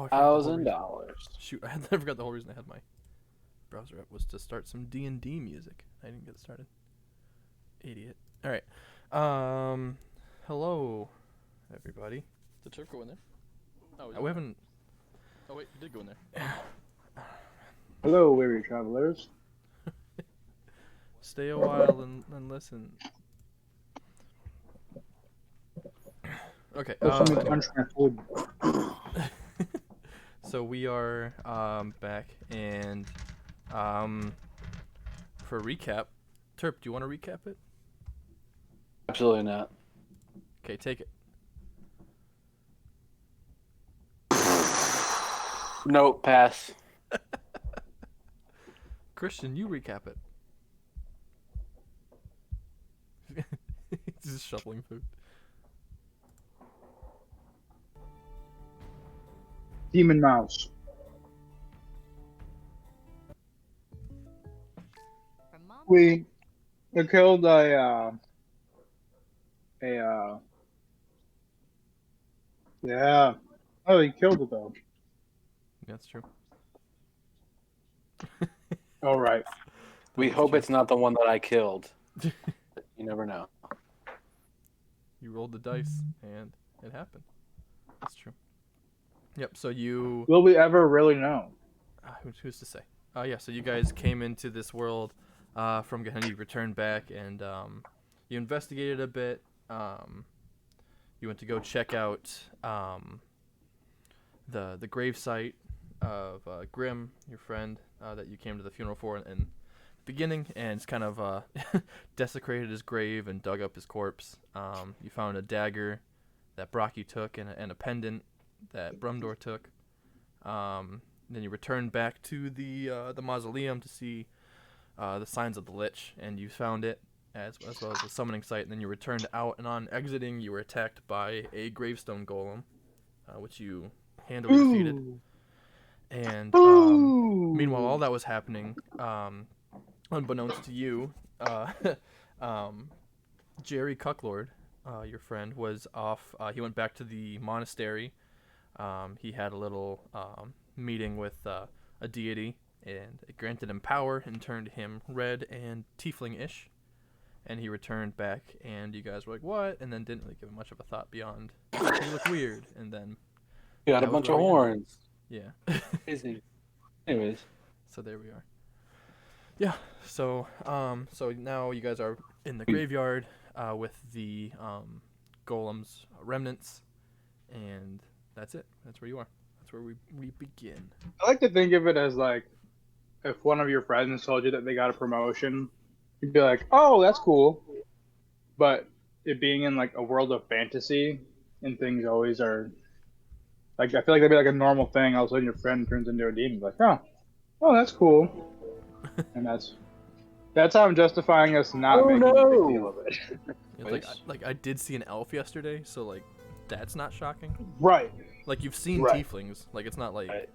Oh, I forgot the whole reason. $1,000. Shoot, I forgot the whole reason I had my browser up was to start some D&D music. I didn't get started. Idiot. All right. Hello, everybody. Did Turk go in there? Oh, We haven't. Oh wait, he did go in there. Hello, weary travelers. Stay a while and listen. Okay. Anyway. So we are back, and for a recap, Terp, do you want to recap it? Absolutely not. Okay, take it. Nope, pass. Christian, you recap it. He's just shoveling food. Demon Mouse. We killed yeah. Oh, he killed it though. That's true. All right. We hope it's not the one that I killed. You never know. You rolled the dice, and it happened. That's true. Yep. So you. Will we ever really know? Who's to say? Yeah. So you guys came into this world from Gehenna. You returned back, and you investigated a bit. You went to go check out the grave site of Grim, your friend that you came to the funeral for in the beginning, and it's kind of desecrated his grave and dug up his corpse. You found a dagger that Brockie took and a pendant that Brumdor took. Then you returned back to the mausoleum to see the signs of the Lich, and you found it as well as the summoning site. And then you returned out, and on exiting, you were attacked by a gravestone golem, which you handily defeated. And meanwhile, all that was happening, unbeknownst to you, Jerry Cucklord, your friend, was off. He went back to the monastery. He had a little meeting with a deity, and it granted him power and turned him red and tiefling-ish. And he returned back, and you guys were like, "What?" And then didn't really give him much of a thought beyond, "You look weird." And then You got a bunch of horns. Yeah. Crazy. Anyways. So there we are. Yeah. So so now you guys are in the graveyard with the golem's remnants, and that's it. That's where you are. That's where we begin. I like to think of it as like if one of your friends told you that they got a promotion, you'd be like, "Oh, that's cool." But it being in like a world of fantasy and things always are like, I feel like that'd be like a normal thing. All of a sudden, your friend turns into a demon. Like, oh, that's cool. And that's how I'm justifying us not making a big deal of it. Yeah, like I did see an elf yesterday, so like that's not shocking. Right. Like you've seen Right. tieflings, like it's not like,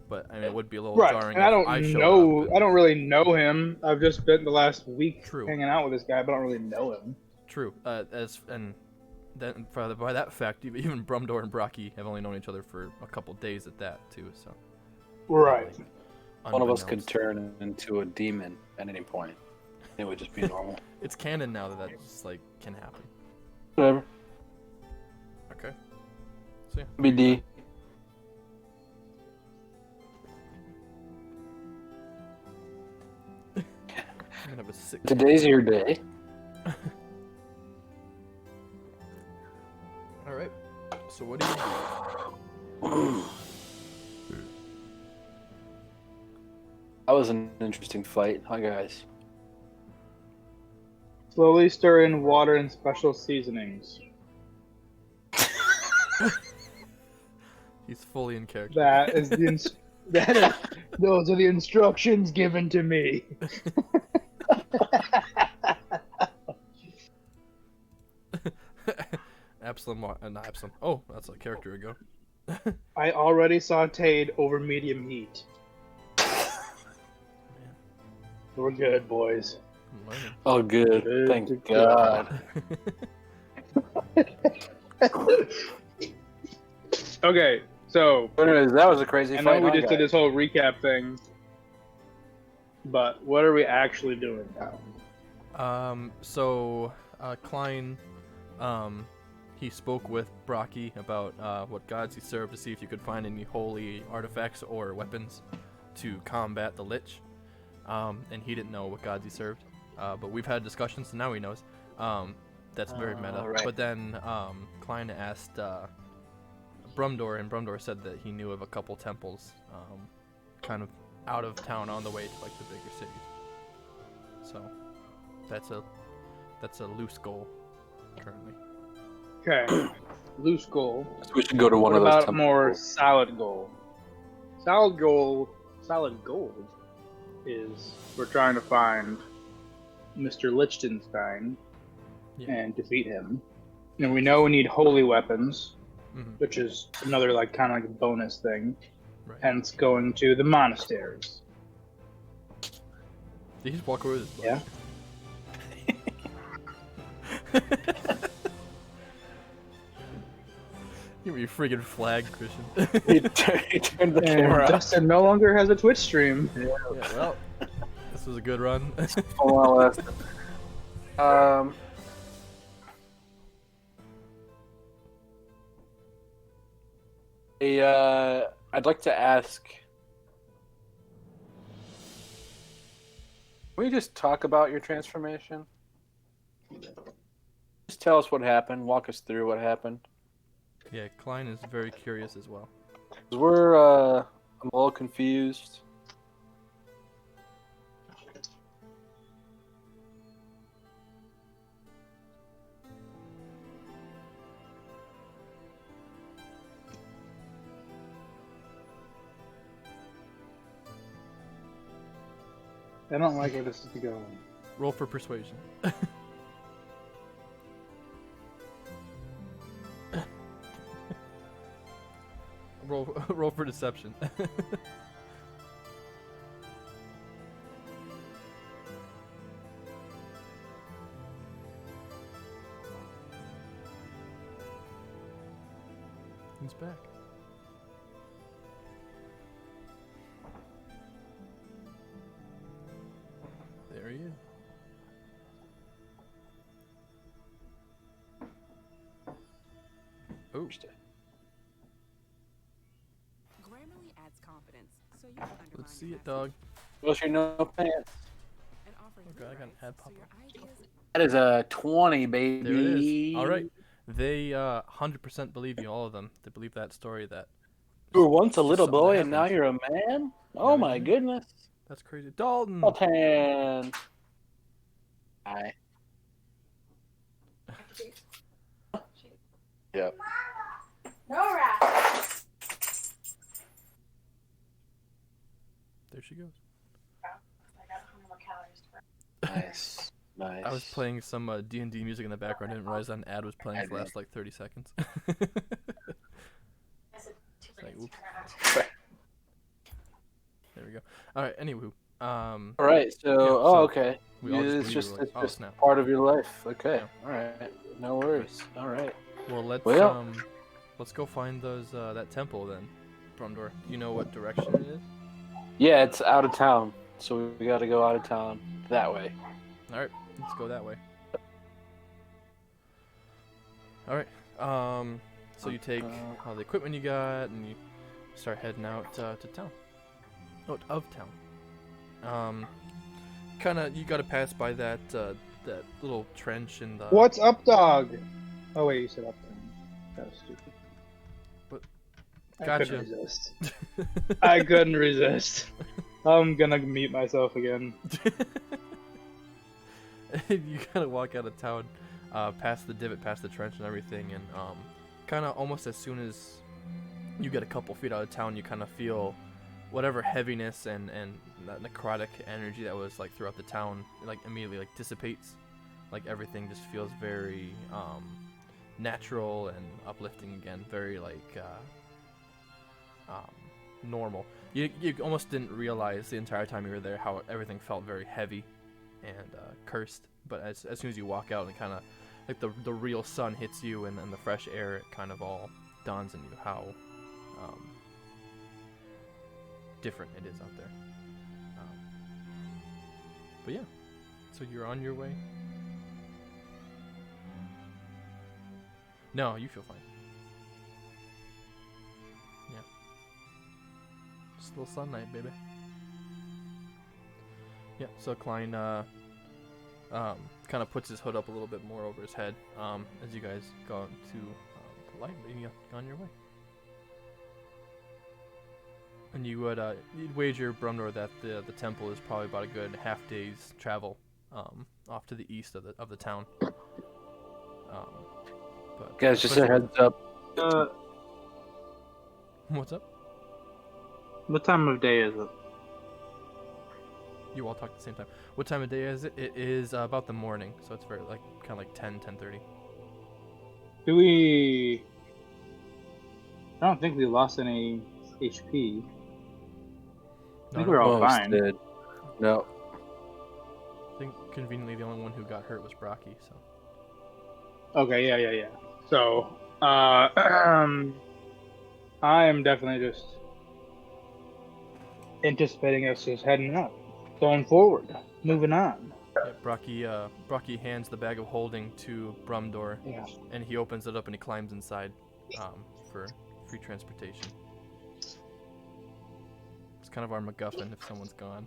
but I mean it would be a little Right. jarring. And I don't know. Up, I don't really know him. I've just spent the last week True. hanging out with this guy, but I don't really know him. True. Then by that fact, even Brumdor and Brockie have only known each other for a couple days at that too. So. Right. Like, one of us could turn into a demon at any point. It would just be normal. It's canon now that just like can happen. Whatever. Okay. So yeah. BD. I'm gonna have a sick. Today's your day. All right. So what do you do? That was an interesting fight. Hi guys. Slowly stir in water and special seasonings. He's fully in character. That is those are the instructions given to me. Absalom, not Absalom. Oh, that's a character ago. I already sauteed over medium heat. Man. We're good, boys. I'm learning. Oh, good. Good Thank to God. Okay, So But anyways, that was a crazy I fight. know we huh, just did guys? this whole recap thing, but what are we actually doing now? So Klein, he spoke with Brocky about what gods he served to see if you could find any holy artifacts or weapons to combat the Lich. And he didn't know what gods he served. But we've had discussions, so now he knows. That's very meta. Right. But then Klein asked Brumdor, and Brumdor said that he knew of a couple temples kind of out of town on the way to like the bigger cities. So that's a loose goal currently. Okay, loose goal. So we should go to one What of those about temples. more solid goal? Solid gold is we're trying to find Mr. Liechtenstein Yeah. and defeat him. And we know we need holy weapons, Mhm. which is another like kind of like bonus thing. Right. Hence going to the monasteries. Did he just walk over this book? Yeah. Give me your friggin' flag, Christian. he turned the And camera off. Dustin no longer has a Twitch stream. Yeah, well, this was a good run. Hold on, I'd like to ask. Can we just talk about your transformation? Just tell us what happened. Walk us through what happened. Yeah, Klein is very curious as well. 'Cause I'm a little confused. I don't like where this is going. Roll for persuasion. roll for deception. He's back. There he is. Oh, Grammarly adds confidence, so you can underline let's see your it, dog. What's your no pants? and offer Okay, I got an rewrites ad so pop your ideas That is a 20, baby. There it is. All right. They 100% believe you, all of them. They believe that story that You were once a just little something boy that and now happens. you're a man? Oh Now my you're- goodness. That's crazy. Dalton! Sultan. Hi. Yep. There she goes. Nice. Nice. I was playing some D&D music in the background. I didn't realize an ad was playing for the last like 30 seconds. Like, oops. There we go. All right. Anywho, All right. So, so okay. we all It's just just, believe it's you, like, oh, just snap. part of your life. Okay. Yeah. All right. No worries. All right. Well, Well- let's go find those that temple then, Brumdor. Do you know what direction it is? Yeah, it's out of town, so we got to go out of town that way. All right, let's go that way. All right. So you take all the equipment you got and you start heading out to town. Out of town. Kind of you got to pass by that that little trench in the. What's up, dog? Oh wait, you said uptown. That was stupid. What? I Gotcha. couldn't resist. I couldn't resist. I'm gonna mute myself again. You kind of walk out of town, past the divot, past the trench and everything, and kind of almost as soon as you get a couple feet out of town, you kind of feel whatever heaviness and that necrotic energy that was like throughout the town, like immediately like dissipates. Like everything just feels very natural and uplifting again, very like normal. You almost didn't realize the entire time you were there how everything felt very heavy and cursed. But as soon as you walk out and kind of like the real sun hits you and the fresh air, it kind of all dawns on you how different it is out there. But yeah, so you're on your way. No, you feel fine. Yeah. Just a little sunlight, baby. Yeah, so Klein kind of puts his hood up a little bit more over his head as you guys go out to the light, and you're on your way. And you would you'd wager, Brumdor, that the temple is probably about a good half day's travel off to the east of the town. But Guys, just a heads up. What's up? What time of day is it? You all talk at the same time. What time of day is it? It is about the morning, so it's very kind of like 10:30. Do we? I don't think we lost any HP. I think we're all Most fine. did. No. I think conveniently the only one who got hurt was Brocky. So Okay, yeah. So, I am definitely just anticipating us just heading up, going forward, moving on. yeah, Brocky hands the bag of holding to Brumdor, Yeah. and he opens it up and he climbs inside for free transportation. It's kind of our MacGuffin if someone's gone.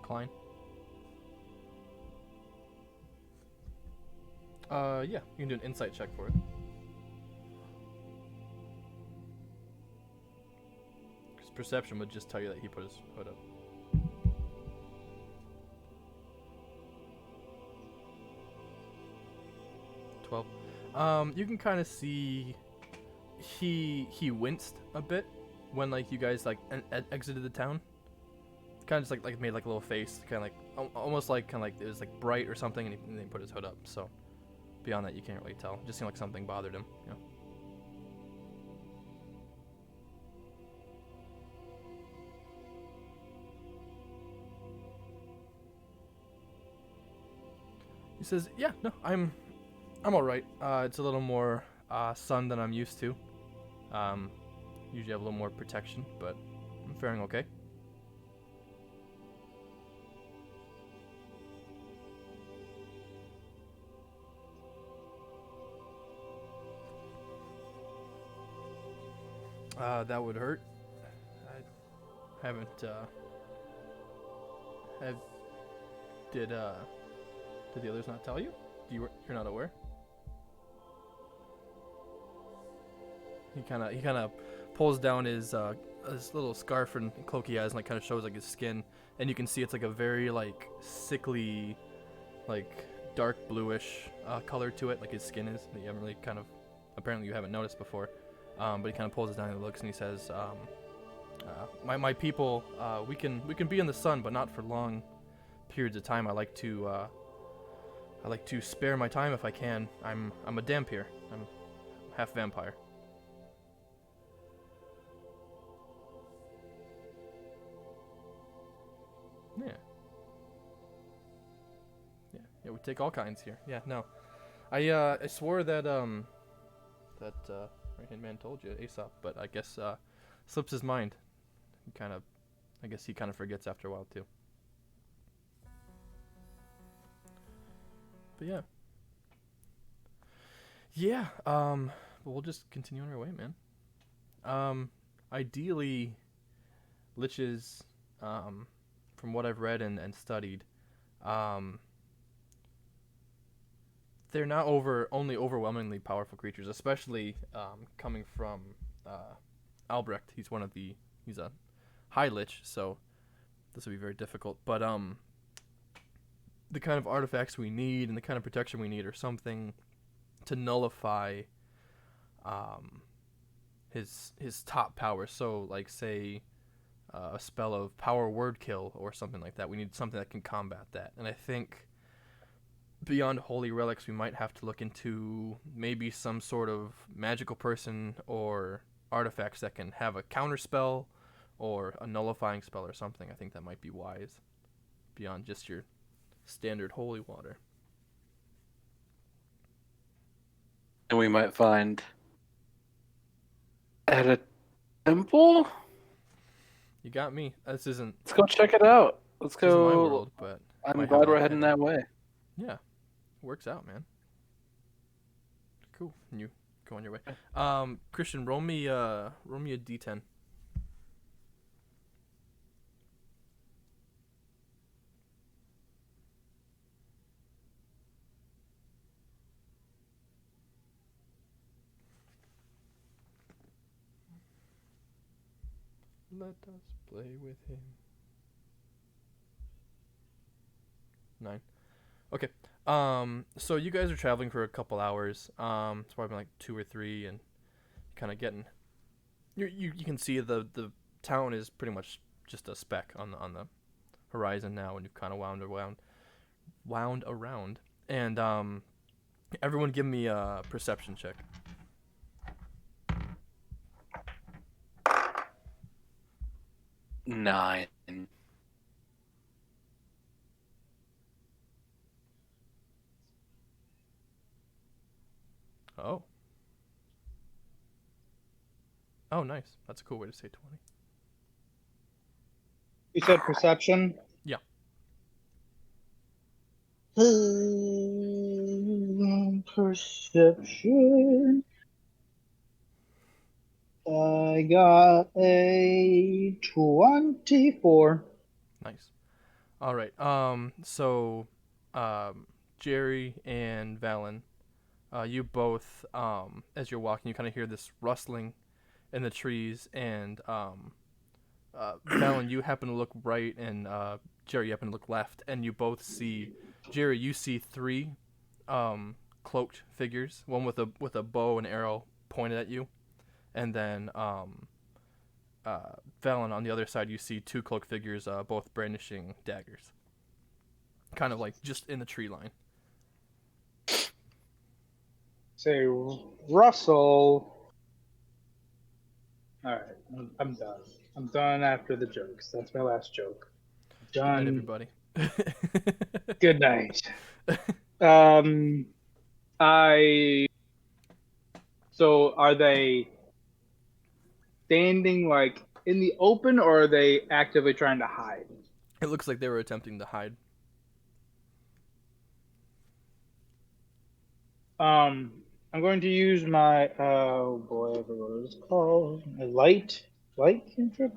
Klein? Yeah, you can do an insight check for it. Because perception would just tell you that he put his hood up. 12. You can kind of see he winced a bit when you guys exited the town. Kind of just made a little face, kind of almost kind of it was bright or something, and he put his hood up. So beyond that, you can't really tell. It just seemed like something bothered him. You know? He says, "Yeah, no, I'm all right. It's a little more sun than I'm used to. Usually have a little more protection, but I'm faring okay." That would hurt. I haven't, did the others not tell you? You're not aware? He kind of pulls down his little scarf and cloak he has, and kind of shows his skin, and you can see it's a very sickly, dark bluish color to it, his skin is, that you haven't really apparently you haven't noticed before. But he kind of pulls it down and looks, and he says, my people, we can be in the sun, but not for long periods of time. I like to spare my time if I can. I'm a Dhampir. I'm half vampire. Yeah, we take all kinds here. Yeah, no. I swore that right-hand man told you, Aesop, but I guess slips his mind. I guess he kind of forgets after a while too. But yeah, but we'll just continue on our way, man. Ideally, liches, from what I've read and studied, they're not only overwhelmingly powerful creatures, especially coming from Albrecht. He's a high lich, so this will be very difficult. But the kind of artifacts we need and the kind of protection we need are something to nullify his top power. So say a spell of power word kill or something like that. We need something that can combat that. And I think beyond holy relics, we might have to look into maybe some sort of magical person or artifacts that can have a counter spell or a nullifying spell or something, I think that might be wise beyond just your standard holy water. And we might find at a temple. You got me. This isn't Let's go check it out. Let's this isn't my go. world, but I'm might have glad a we're heading headache. that way. Yeah, works out, man. Cool. And you go on your way. Christian, roll me a d10. Let us play with him. 9. Okay. So you guys are traveling for a couple hours. It's probably like 2 or 3, and kind of getting. You can see the town is pretty much just a speck on the horizon now, and you've kind of wound around. And everyone, give me a perception check. 9. Oh. Oh, nice. That's a cool way to say 20. You said perception? Yeah. Perception. I got a 24. Nice. All right. So, Jerry and Valen, you both, as you're walking, you kind of hear this rustling in the trees, and Valen, you happen to look right, and Jerry, you happen to look left, and you both see, Jerry, you see 3 cloaked figures, one with a bow and arrow pointed at you, and then Valen, on the other side, you see 2 cloaked figures, both brandishing daggers, kind of like just in the tree line. Say, Russell. Alright, I'm done. I'm done after the jokes. That's my last joke. Good night, Done. everybody. Good night. So are they standing like in the open, or are they actively trying to hide? It looks like they were attempting to hide. I'm going to use my oh boy, I forgot what it's called. A light cantrip?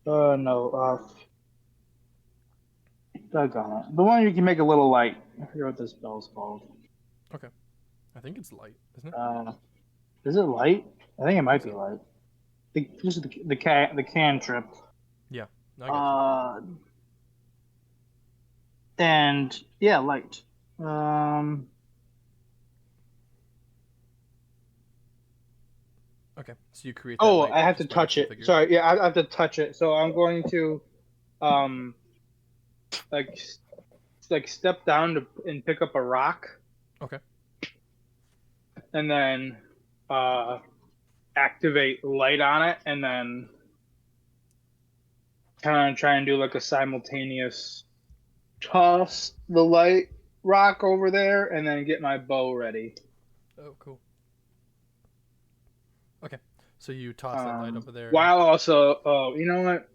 No, doggone it. The one you can make a little light. I forget what this spell's called. I think it's light, isn't it? Is it light? I think it might be light. Just the cantrip. I got And yeah, light. Okay, so you create. That Oh, light I have just to by touch the it. figures. Sorry, yeah, I have to touch it. So I'm going to, like step down and pick up a rock. Okay. And then, activate light on it, and then kind of try and do like a simultaneous toss the light rock over there, and then get my bow ready. Oh, cool. Okay, so you toss that light over there. While also, oh, you know what?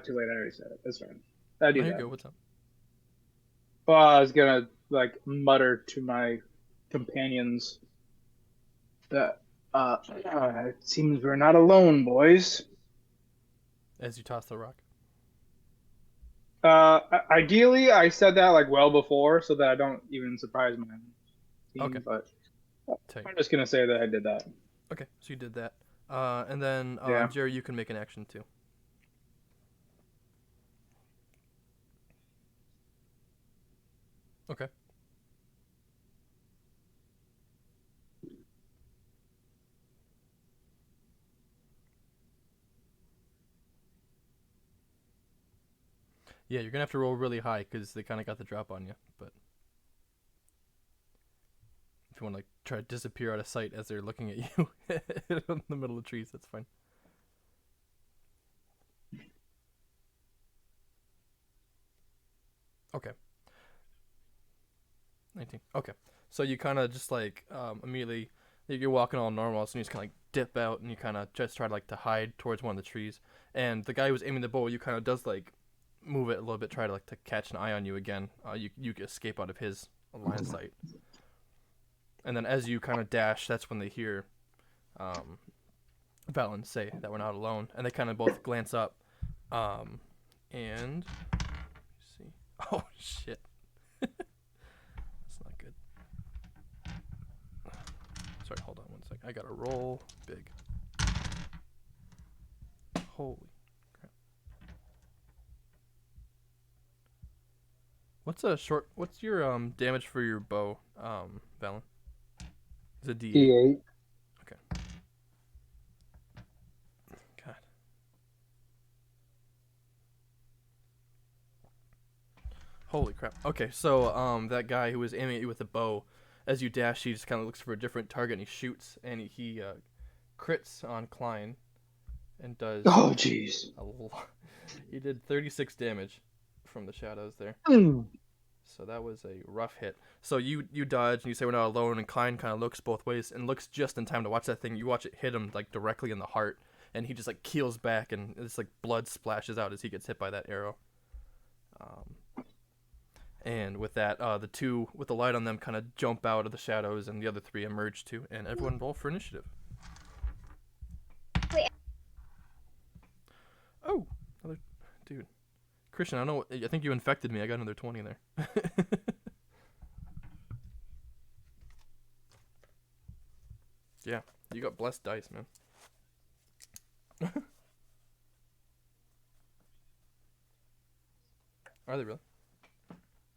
Too late. I already said it. That's fine. I do There you that. go. What's up? Well, I was gonna like mutter to my companions that it seems we're not alone, boys. As you toss the rock. Ideally, I said that like well before, so that I don't even surprise my team. Okay. But Tight. I'm just gonna say that I did that. Okay, so you did that. And then Yeah. Jerry, you can make an action too. Okay. Yeah, you're gonna have to roll really high because they kind of got the drop on you. But if you want to like try to disappear out of sight as they're looking at you in the middle of the trees, that's fine. Okay. 19. Okay. So you kind of just like immediately you're walking all normal, so you just kind of like dip out and you kind of just try to like to hide towards one of the trees. And the guy who was aiming the bow, you kind of does like move it a little bit, try to like to catch an eye on you again. You escape out of his line of sight. And then as you kind of dash, that's when they hear Valen say that we're not alone, and they kind of both glance up. And see. Oh shit. That's not good. Sorry, hold on one sec. I gotta roll big. Holy crap. What's your damage for your bow, Valen? Is it D8? D8. Okay. God. Holy crap. Okay, so that guy who was aiming at you with the bow, as you dash, he just kind of looks for a different target and he shoots, and he crits on Klein and does Oh, jeez. a lot. He did 36 damage from the shadows there. So that was a rough hit. So you dodge and you say we're not alone, and Klein kind of looks both ways and looks just in time to watch that thing. You watch it hit him like directly in the heart, and he just like keels back, and it's like blood splashes out as he gets hit by that arrow. And with that, the two with the light on them kind of jump out of the shadows, and the other three emerge too. And everyone roll for initiative. Wait. Oh, another dude. Christian, I don't know. I think you infected me. I got another 20 there. Yeah, you got blessed dice, man. Are they really?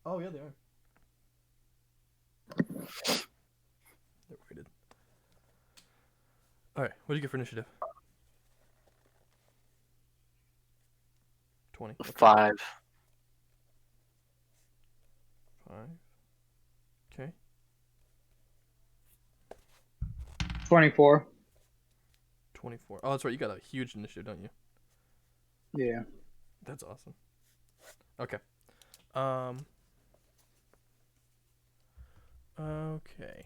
Oh yeah, they are. They're weighted. All right, what do you get for initiative? 20. Okay. 5. 5. Okay. 24. 24. Oh, that's right. You got a huge initiative, don't you? Yeah. That's awesome. Okay. Okay.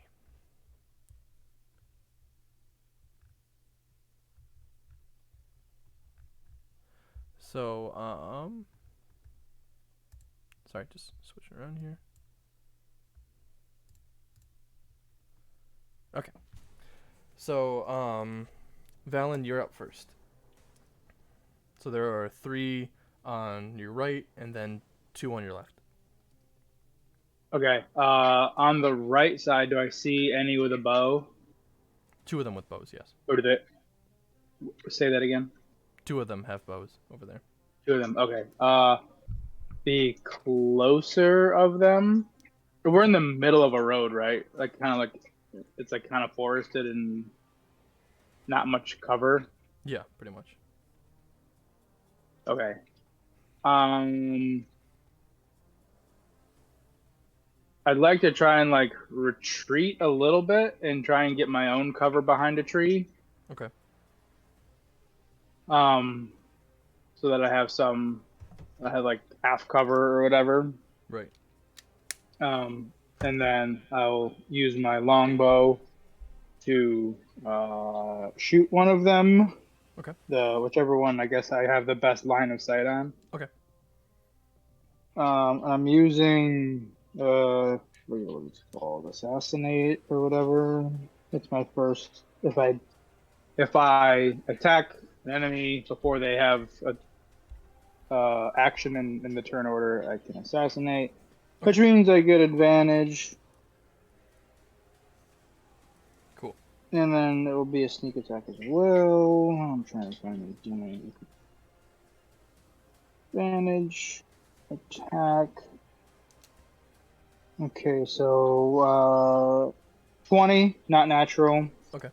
So, sorry, just switching around here. Okay. So, Valen, you're up first. So there are 3 on your right and then 2 on your left. Okay. On the right side, do I see any with a bow? 2 of them with bows, yes. Or do they say that again? 2 of them have bows over there. 2 of them. Okay. The closer of them. We're in the middle of a road, right? Like kind of like it's like kind of forested and not much cover. Yeah, pretty much. Okay. I'd like to try and like retreat a little bit and try and get my own cover behind a tree. Okay. So that I have like half cover or whatever. Right. And then I'll use my longbow to shoot one of them. Okay. Whichever one I guess I have the best line of sight on. Okay. I'm using what is it called? Assassinate or whatever. It's my first. If I attack an enemy before they have a action in the turn order, I can assassinate, which means I get advantage. Cool. And then it will be a sneak attack as well. I'm trying to find the doing advantage attack. Okay, so 20, not natural. Okay.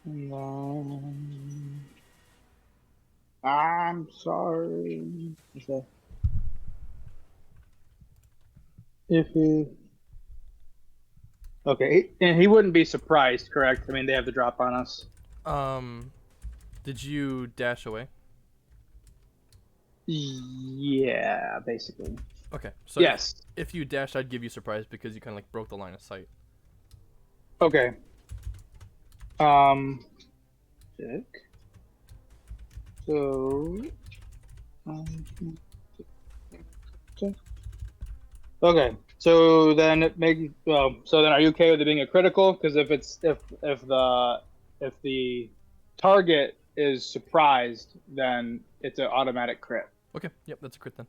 And then I'm sorry. Okay. Okay, and he wouldn't be surprised, correct? I mean, they have the drop on us. Did you dash away? Yeah, basically. Okay, so Yes. if you dashed, I'd give you surprise because you kind of like broke the line of sight. Okay. Check. So. Um, check. Okay. So then it makes well. So then, are you okay with it being a critical? Because if the target is surprised, then it's an automatic crit. Okay, yep, that's a crit then.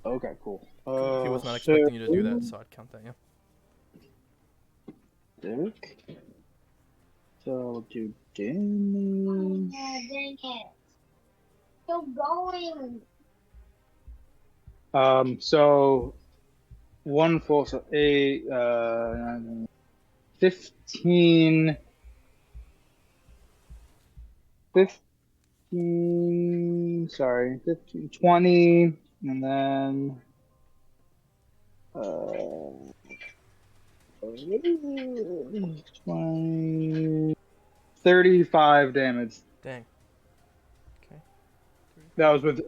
Okay, cool. He was not expecting you to do that, so I'd count that. Yeah. Check. So we'll do damage. Dang it. Still going. So one full, so 15, 15, sorry, 15, 20, and then, 20, 35 damage. Dang. Okay. That was with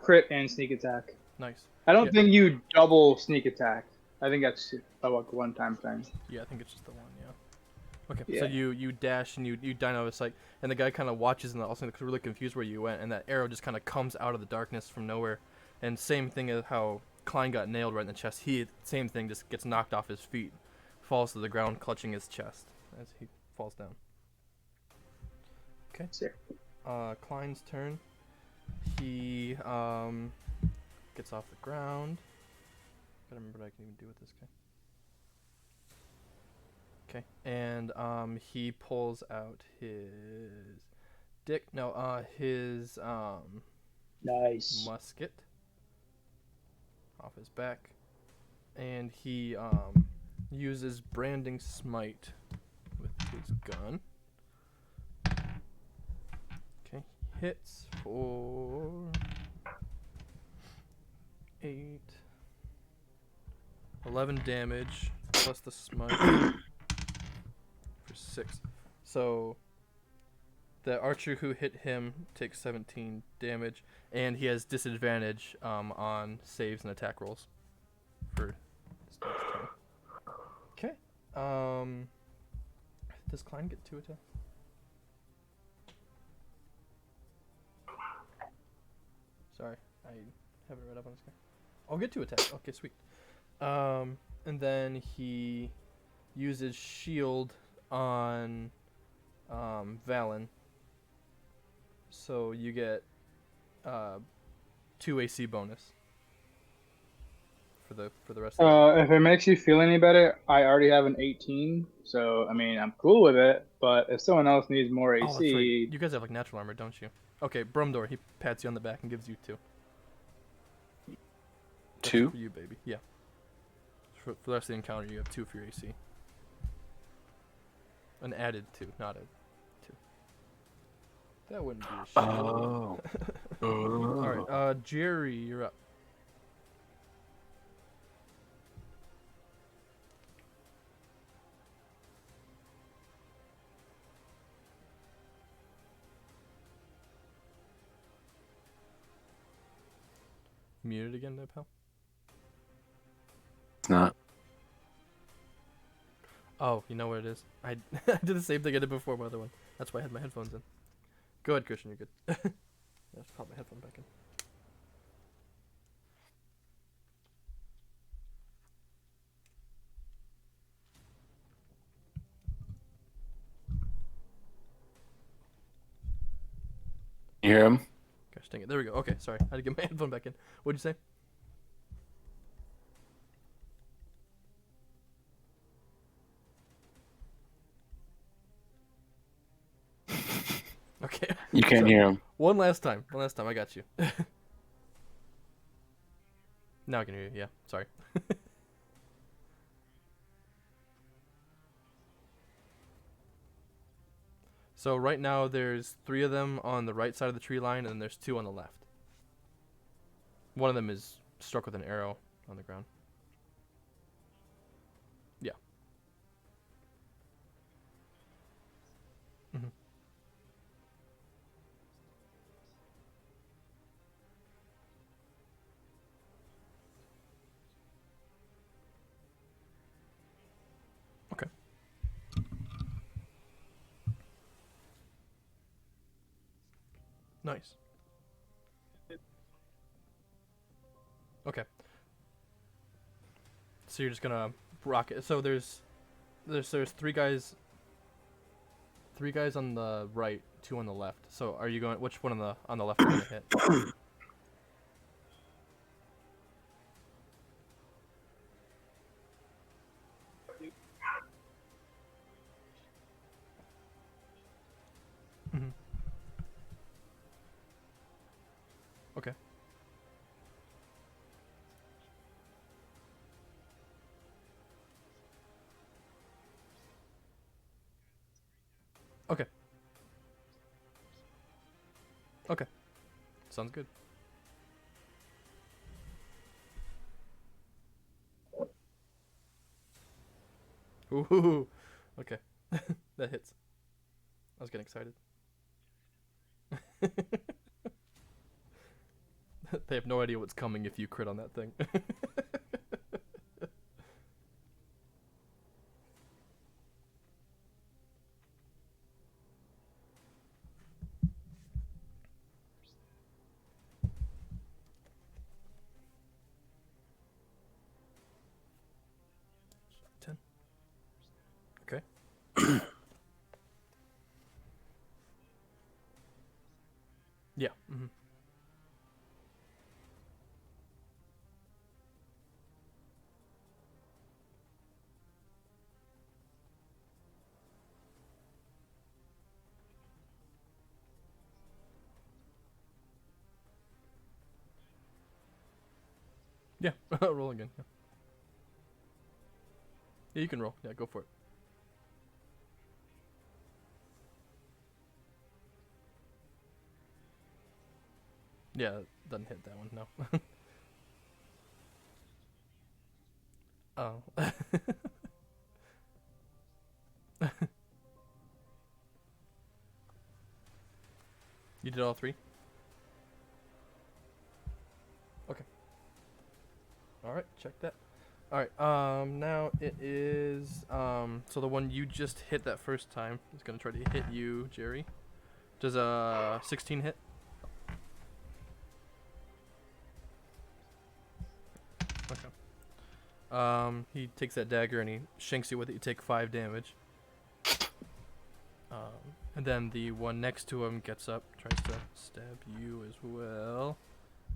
crit and sneak attack. Nice. I don't Yeah. think you double sneak attack. I think that's a one-time thing. Yeah, I think it's just the one. Yeah. Okay. Yeah. So you dash and you dine out of sight, and the guy kind of watches and also looks really confused where you went, and that arrow just kind of comes out of the darkness from nowhere. And same thing as how Klein got nailed right in the chest. Same thing, just gets knocked off his feet, falls to the ground, clutching his chest as he falls down. Okay. Sick. Klein's turn. He gets off the ground. Gotta remember what I can even do with this guy. Okay, and he pulls out his his Nice. musket off his back, and he uses branding smite with his gun. Okay, hits for 8, 11 damage plus the smite for 6. So the archer who hit him takes 17 damage, and he has disadvantage on saves and attack rolls for this next turn. Okay. Does Klein get 2 attacks? Sorry, I haven't read up on this guy. I'll get 2 attacks. Okay, sweet. And then he uses shield on Valen. So you get 2 AC bonus for the rest of If it makes you feel any better, I already have an 18, so I mean I'm cool with it. But if someone else needs more AC, Oh, that's right. You guys have like natural armor, don't you? Okay, Brumdor, he pats you on the back and gives you 2. That's 2? for you, baby. Yeah. For the rest of the encounter, you have 2 for your AC. An added 2, not a 2. That wouldn't be a shield. Oh. Alright, Jerry, you're up. Muted again there, pal? It's not. Oh, you know what it is? I I did the same thing I did before my other one. That's why I had my headphones in. Go ahead, Christian, you're good. Let's pop my headphone back in. You hear him? Gosh dang it. There we go. Okay, sorry. I had to get my headphone back in. What'd you say? Okay. You can't So- hear him. One last time. I got you. Now I can hear you. Yeah. Sorry. So right now there's 3 of them on the right side of the tree line, and then there's 2 on the left. One of them is struck with an arrow on the ground. Yeah. Nice. Okay. So you're just gonna rock it. So there's three guys. Three guys on the right, two on the left. So are you going? Which one on the left are you gonna hit? Mhm. Okay. Okay. Okay. Sounds good. Ooh. Okay. That hits. I was getting excited. They have no idea what's coming if you crit on that thing. 10. Okay. Yeah. Mm-hmm. Yeah. Roll again. Yeah. Yeah, you can roll. Yeah, go for it. Yeah, doesn't hit that one. No. Oh. You did all three? Okay. Alright, check that. Alright, now it is, so the one you just hit that first time is gonna try to hit you, Jerry. Does a 16 hit? Okay. He takes that dagger and he shanks you with it. You take 5 damage. And then the one next to him gets up, tries to stab you as well.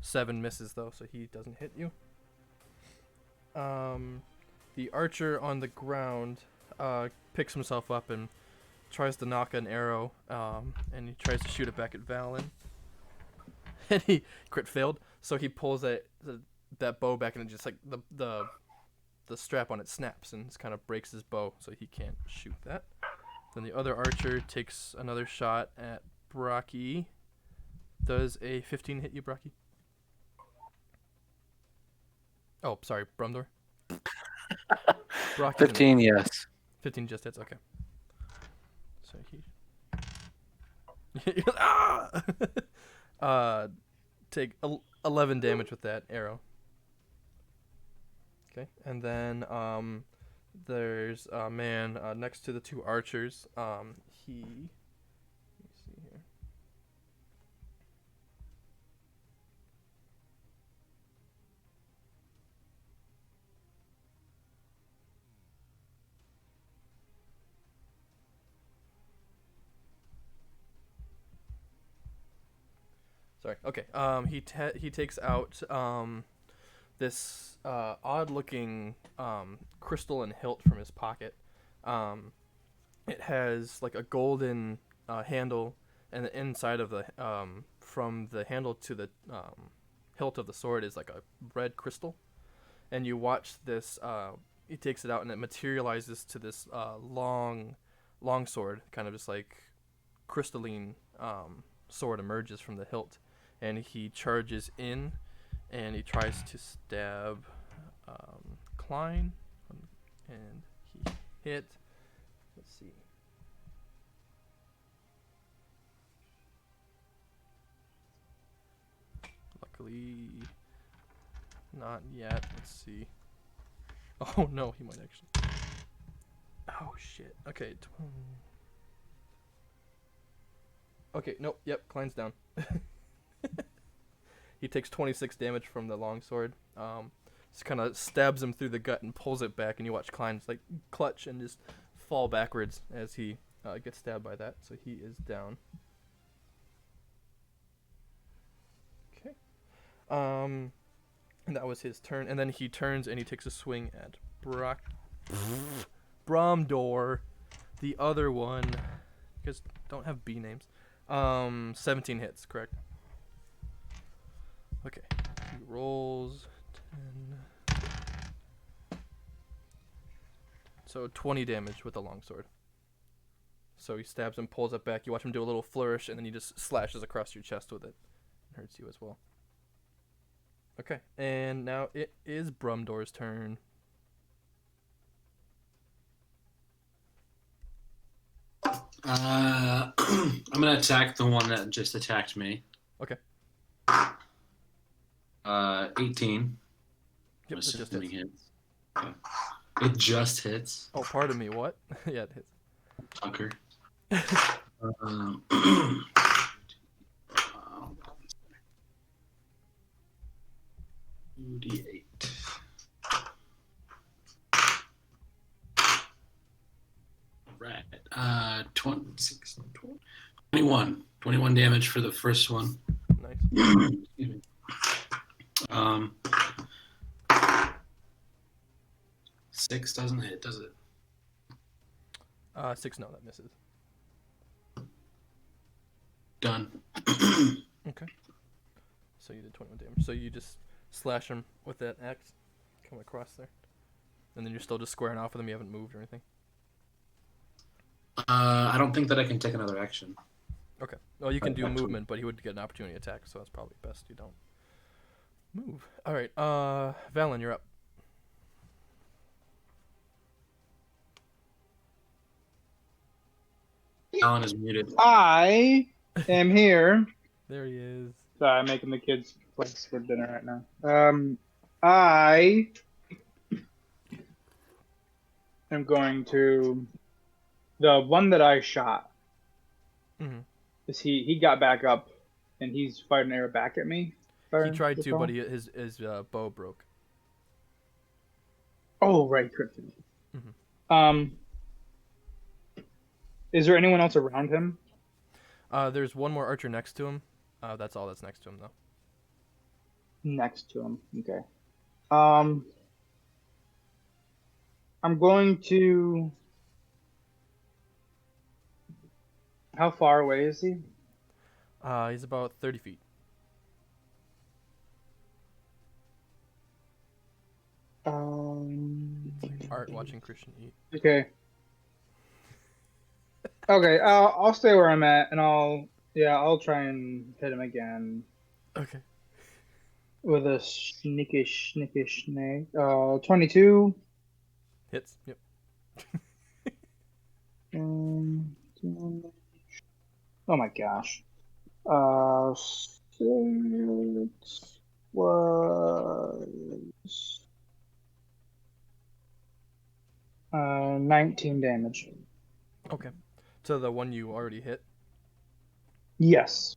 7 misses though, so he doesn't hit you. The archer on the ground picks himself up and tries to knock an arrow, and he tries to shoot it back at Valen. And he crit failed, so he pulls that bow back, and it just like the strap on it snaps and just kind of breaks his bow, so he can't shoot that. Then the other archer takes another shot at Brocky. Does a 15 hit you, Brocky? Oh, sorry, Brumdor. Brocky 15, yes. 15 just hits, okay. So he ah! Take 11 damage with that arrow. Okay, and then there's a man next to the 2 archers. Let me see here. Sorry. Okay. He takes out this odd-looking crystal and hilt from his pocket. It has like a golden handle, and the inside of the from the handle to the hilt of the sword is like a red crystal. And you watch this. He takes it out, and it materializes to this long sword, kind of just like crystalline sword emerges from the hilt, and he charges in. And he tries to stab Klein, and he hit. Let's see. Luckily, not yet. Let's see. Oh no, he might actually. Oh shit. Okay. Okay, nope, yep, Klein's down. He takes 26 damage from the longsword. Just kind of stabs him through the gut and pulls it back, and you watch Klein's like clutch and just fall backwards as he gets stabbed by that. So he is down. Okay. And that was his turn, and then he turns and he takes a swing at Bromdor, the other one. You guys don't have B names. 17 hits, correct? Okay. He rolls 10. So 20 damage with the longsword. So he stabs him, pulls it back. You watch him do a little flourish, and then he just slashes across your chest with it. It hurts you as well. Okay, and now it is Brumdor's turn. I'm gonna attack the one that just attacked me. Okay. 18. Yep, it just Assuming hits. hits. Okay. It just hits. Oh, pardon me, what? Yeah, it hits. Fucker. 2d8. Right. 26, 21. 21 damage for the first one. Nice. Excuse me. 6 doesn't hit, does it? 6, no, that misses. Done. Okay. So you did 21 damage. So you just slash him with that axe, come across there. And then you're still just squaring off with him, you haven't moved or anything. I don't think that I can take another action. Okay. Well, you can do Actually- movement, but he would get an opportunity attack, so that's probably best you don't move. Alright, Valen, you're up. Alan is muted. I am here. There he is. Sorry, I'm making the kids plates for dinner right now. I am going to the one that I shot. Mm-hmm. Is he got back up and he's firing an arrow back at me? He tried to, but his bow broke. Oh, right, Krypton. Mhm. Is there anyone else around him? There's one more archer next to him. That's all that's next to him, though. Next to him. Okay. I'm going to. How far away is he? He's about 30 feet. Art watching Christian eat. Okay. Okay, I'll stay where I'm at, and I'll try and hit him again Okay. with a sneakish snake. 22. Hits. Yep. Oh my gosh. 6 was 19 damage. Okay. So the one you already hit. Yes.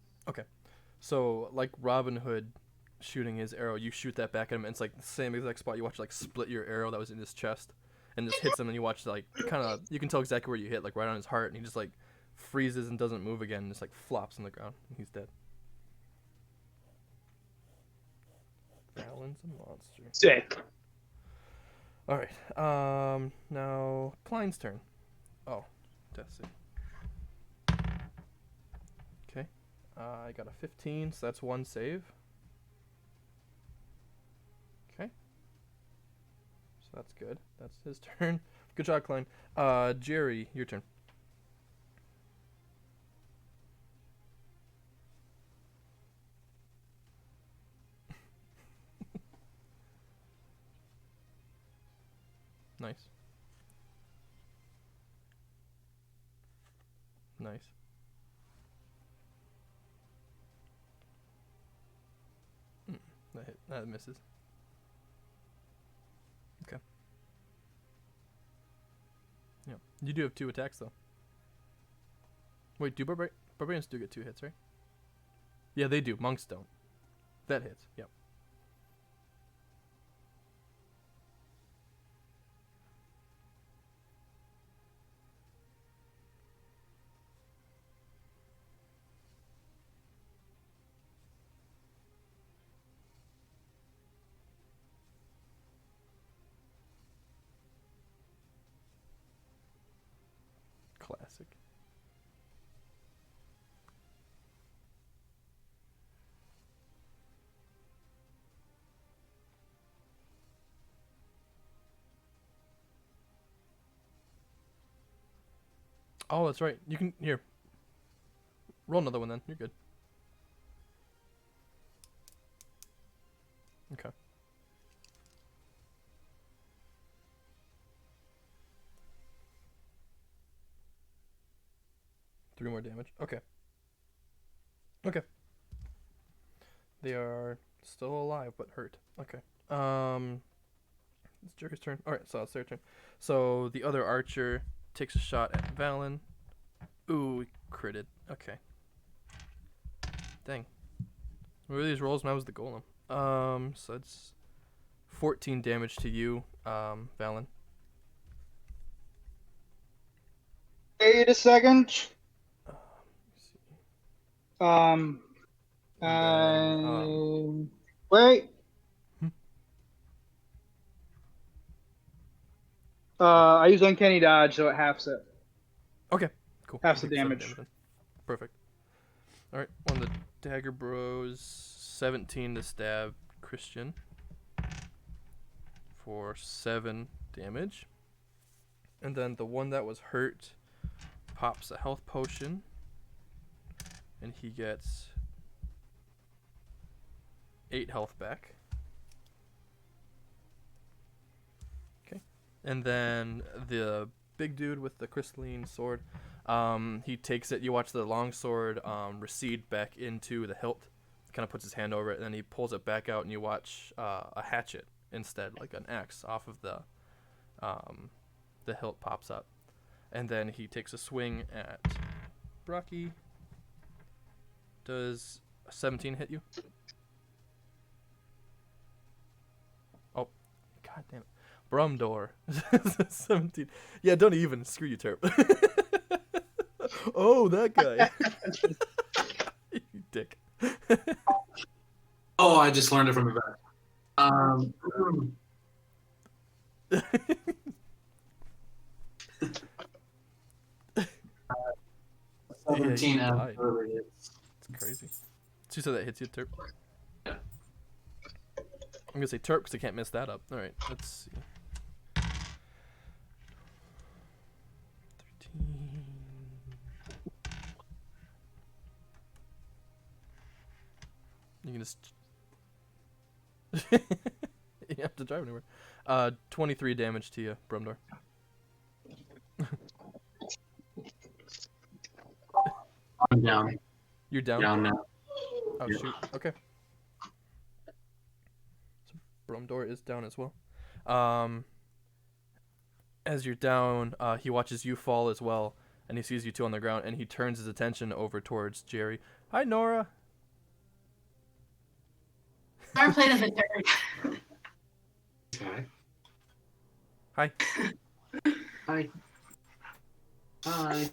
So like Robin Hood shooting his arrow, you shoot that back at him, and it's like the same exact spot. You watch like split your arrow that was in his chest, and just hits him, and you watch like kind of you can tell exactly where you hit, like right on his heart, and he just like freezes and doesn't move again, and just like flops on the ground, and he's dead. Valen's a monster. Sick. All right. Now Klein's turn. Oh, that's it. Okay. I got a 15, so that's one save. Okay. So that's good. That's his turn. Good job, Klein. Jerry, your turn. Nice. Nice. That hit. That misses. Okay. Yeah. You do have 2 attacks though. Wait, do barbarian? Barbarians do get 2 hits, right? Yeah, they do. Monks don't. That hits. Yep. Classic. Oh, that's right. You can here. Roll another one then. You're good. Okay. Three more damage. Okay. Okay. They are still alive but hurt. Okay. It's Jerry's turn. All right, so it's their turn. So the other archer takes a shot at Valen. Ooh, critted. Okay. Dang. What were these rolls when I was the golem? So it's 14 damage to you, Valen. Wait a second. Let's see. Um. And then, Wait. Hmm. I use uncanny dodge, so it halves it. Okay, cool. Half You the take 7 damage. then. Perfect. All right, on the dagger bros, 17 to stab Christian for 7 damage. And then the one that was hurt pops a health potion, and he gets 8 health back. Okay. And then the big dude with the crystalline sword, he takes it. You watch the long sword recede back into the hilt. Kind of puts his hand over it, and then he pulls it back out, and you watch a hatchet instead, like an axe, off of the hilt pops up. And then he takes a swing at Brocky. Does a 17 hit you? Oh, god damn it. Brumdor. 17. Yeah, don't even. Screw you, Terp. Oh, that guy. You dick. Oh, I just learned it from the back. 17 Yeah, he died. absolutely hits. It's crazy. So you said that hits you, Terp? Yeah. I'm gonna say Terp because I can't mess that up. Alright, let's see. 13. You can just. You have to drive anywhere. 23 damage to you, Brumdor. I'm down. You're down? Down now. Oh, Yeah. shoot. Okay. So Brumdor is down as well. As you're down, he watches you fall as well, and he sees you two on the ground, and he turns his attention over towards Jerry. Hi, Nora. Our plate of the dirt. Okay. Hi. Hi. Hi.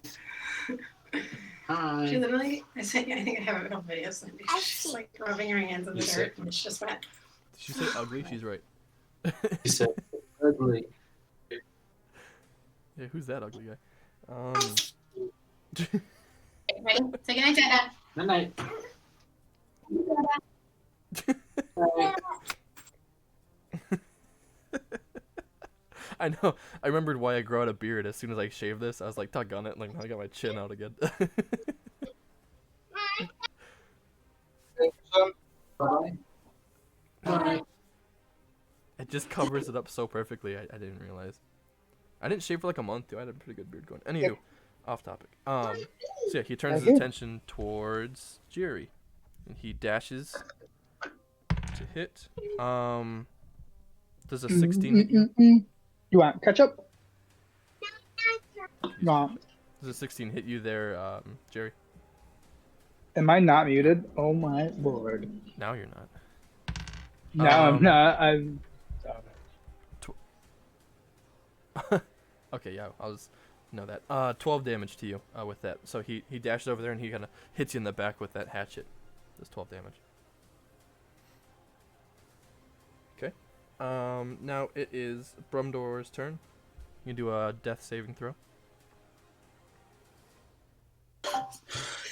Hi. She literally, I sent you, I think I have a couple videos. And she's like rubbing her hands in the You dirt said- and it's just wet. Did she say ugly? She's right. You said ugly. Yeah, who's that ugly guy? Okay, ready? Say goodnight, Dada. Good night. I know. I remembered why I grow out a beard as soon as I shave this. I was like, doggone it. Like, now I got my chin out again. Bye. Bye. It just covers it up so perfectly. I didn't realize. I didn't shave for like a month, too. I had a pretty good beard going. Anywho, off topic. So yeah, he turns his attention towards Jerry. And he dashes to hit. Does a 16 hit you? You want ketchup? No. Does a 16 hit you there, Jerry? Am I not muted? Oh my lord. Now you're not. No, I'm Um, not. I'm. Okay, yeah, I'll just know that. 12 damage to you with that. So he dashes over there and he kind of hits you in the back with that hatchet. Does 12 damage. Okay. Now it is Brumdor's turn. You can do a death saving throw.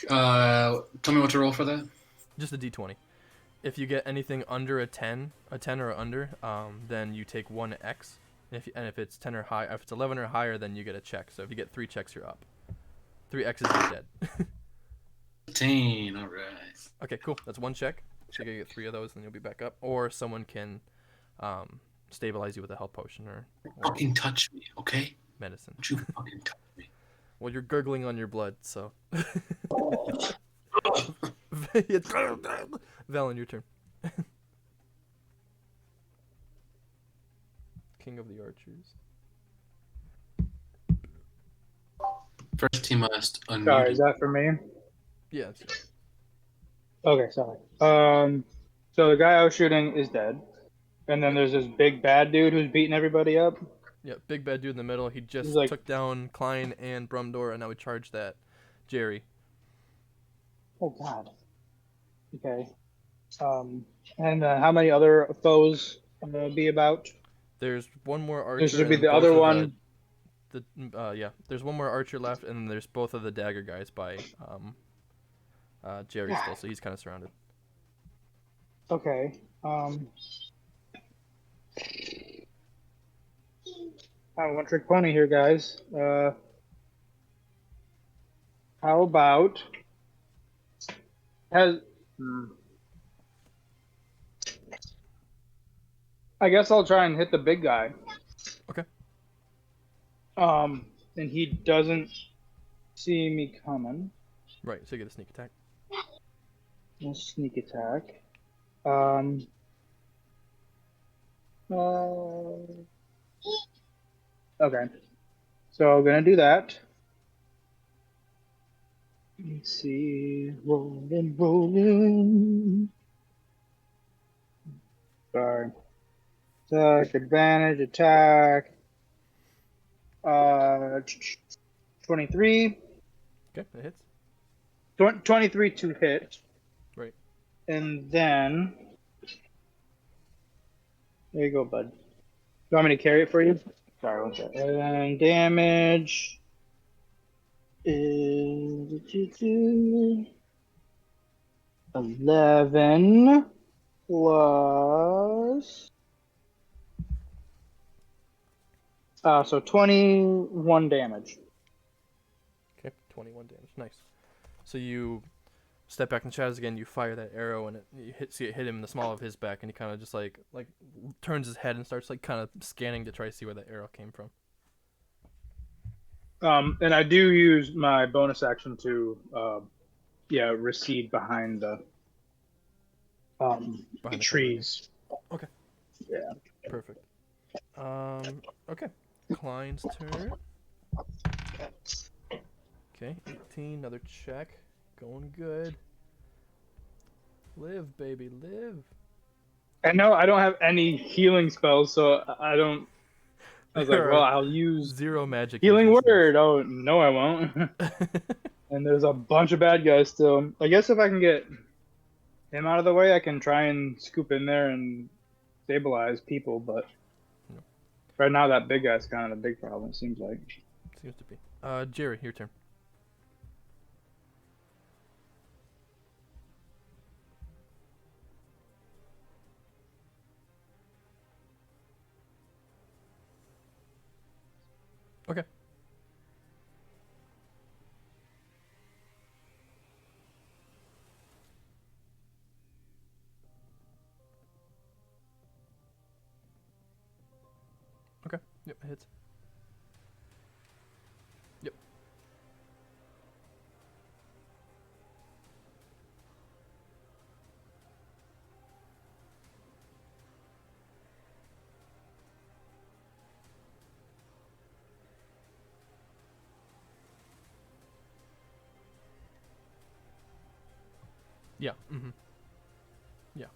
Tell me what to roll for that. Just a d20. If you get anything under a 10 or under, then you take 1x. And if it's 10 or high, if it's 11 or higher, then you get a check. So if you get 3 checks, you're up. 3 X's, you're dead. 15. All right. Okay, cool. That's 1 check. So you gotta get 3 of those, and you'll be back up. Or someone can stabilize you with a health potion or Fucking touch me, okay? medicine. Don't you fucking touch me. Well, you're gurgling on your blood, so. Valen, your turn. King of the Archers. First, he must unmute. Sorry, is that for me? Yeah. It's, Okay, sorry. So the guy I was shooting is dead, and then there's this big bad dude who's beating everybody up. yeah, big bad dude in the middle. He just He's like- took down Klein and Brumdor, and now we charge that Jerry. Oh God. Okay. And how many other foes be about? There's one more archer. There should be and the both other of one. Yeah, there's one more archer left, and then there's both of the dagger guys by Jerry still, so he's kind of surrounded. Okay. I'm one trick pony here, guys. How about I guess I'll try and hit the big guy. Okay. And he doesn't see me coming. Right, so you get a sneak attack. No sneak attack. Okay. So I'm gonna do that. Let's see. Rolling. Sorry. Attack, advantage, attack. 23. Okay, that hits. 23 to hit. Right. And then. There you go, bud. You want me to carry it for you? Sorry, one sec. And damage is 11 plus. So 21 damage. Okay, 21 damage. Nice. So you step back in the shadows again. You fire that arrow, and you see it hit him in the small of his back, and he kind of just like turns his head and starts like kind of scanning to try to see where that arrow came from. And I do use my bonus action to, recede behind the trees. Okay. Yeah. Perfect. Okay. Klein's turn. Okay, 18, another check. Going good. Live, baby, live. I know I don't have any healing spells, so I don't. I was like, There well, are I'll use Zero magic. healing uses. word. Oh no, I won't. And there's a bunch of bad guys still. I guess if I can get him out of the way, I can try and scoop in there and stabilize people. But right now, that big guy's kind of the big problem. It seems like. Seems to be. Jerry, your turn. Okay. Okay. Yep, it hits. Yep. Yeah. Mm-hmm. Yeah.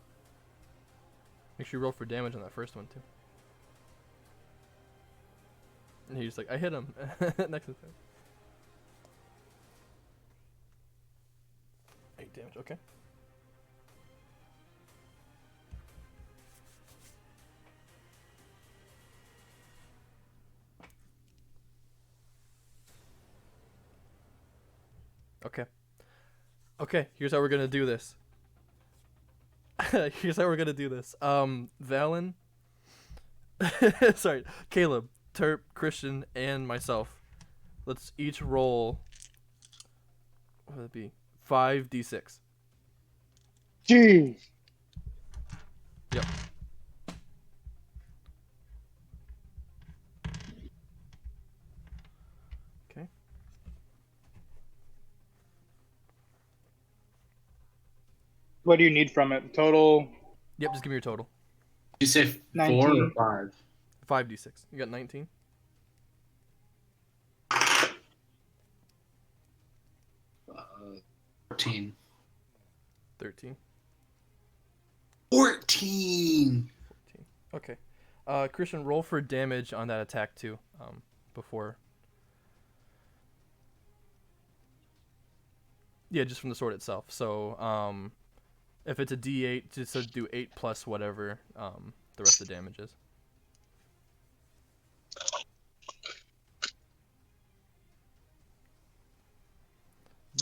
Make sure you roll for damage on that first one too. And he's like, I hit him. Next attack. 8 damage. Okay. Okay. Okay, here's how we're gonna do this. Here's how we're gonna do this. Valen. Sorry, Caleb, Terp, Christian, and myself. Let's each roll. What would it be? 5d6. Jeez. Yep. Okay. What do you need from it? Total Yep, just give me your total. You say 4 19. or 5? 5d6. You got 19? 14. 13? 14! 14. Okay. Christian, roll for damage on that attack too. Before. Yeah, just from the sword itself. So, if it's a D8, just do 8 plus whatever the rest of the damage is.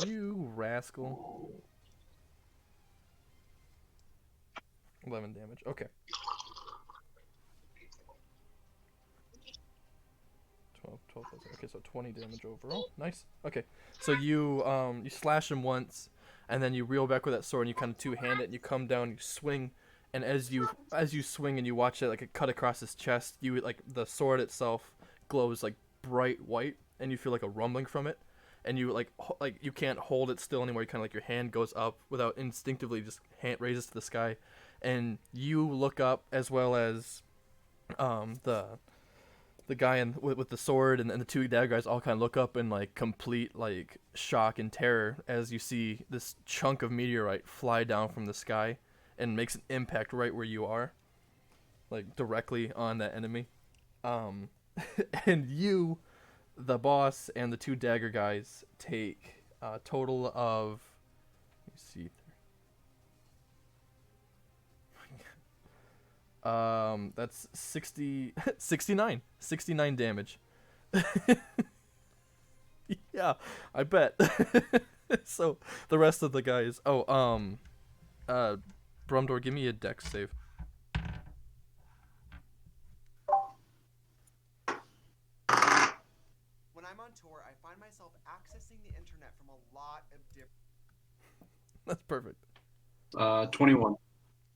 You rascal. 11 damage. Okay. 12 plus. Okay, so 20 damage overall. Nice. Okay. So you slash him once, and then you reel back with that sword, and you kind of two-hand it, and you come down, you swing, and as you swing and you watch it like it cut across his chest, you like the sword itself glows like bright white, and you feel like a rumbling from it, and you like you can't hold it still anymore. You kind of like your hand goes up without instinctively just hand raises to the sky, and you look up as well as the guy with the sword and the two dagger guys all kind of look up in like complete like shock and terror as you see this chunk of meteorite fly down from the sky and makes an impact right where you are, like directly on that enemy. And you, the boss, and the two dagger guys take a total of, let me see. That's 69 damage. Yeah, I bet. So the rest of the guys, Brumdor, give me a dex save. When I'm on tour, I find myself accessing the internet from a lot of different. That's perfect. 21.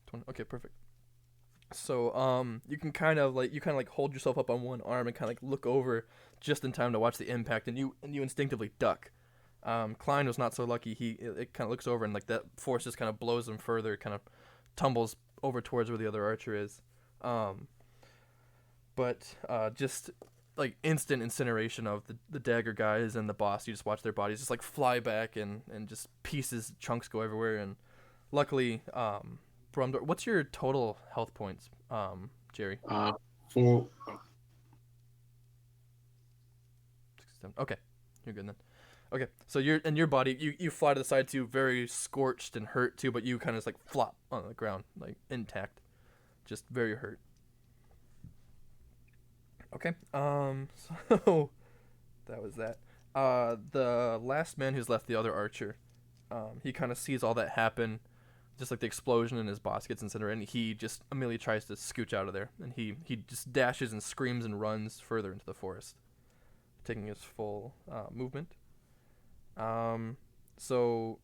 20, okay, perfect. So you can kind of like hold yourself up on one arm and kind of like look over just in time to watch the impact, and you instinctively duck. Klein was not so lucky. It kind of looks over and like that force just kind of blows him further, kind of tumbles over towards where the other archer is. But just like instant incineration of the dagger guys and the boss. You just watch their bodies just like fly back and just pieces, chunks go everywhere. And luckily, Brumdor, what's your total health points, Jerry? 4. Okay, you're good then. Okay, so your body, you fly to the side too, very scorched and hurt too, but you kind of just like flop on the ground, like intact, just very hurt. Okay, so that was that. The last man who's left, the other archer, he kind of sees all that happen, just like the explosion, and his boss gets incinerated, and he just immediately tries to scooch out of there, and he just dashes and screams and runs further into the forest, taking his full movement. So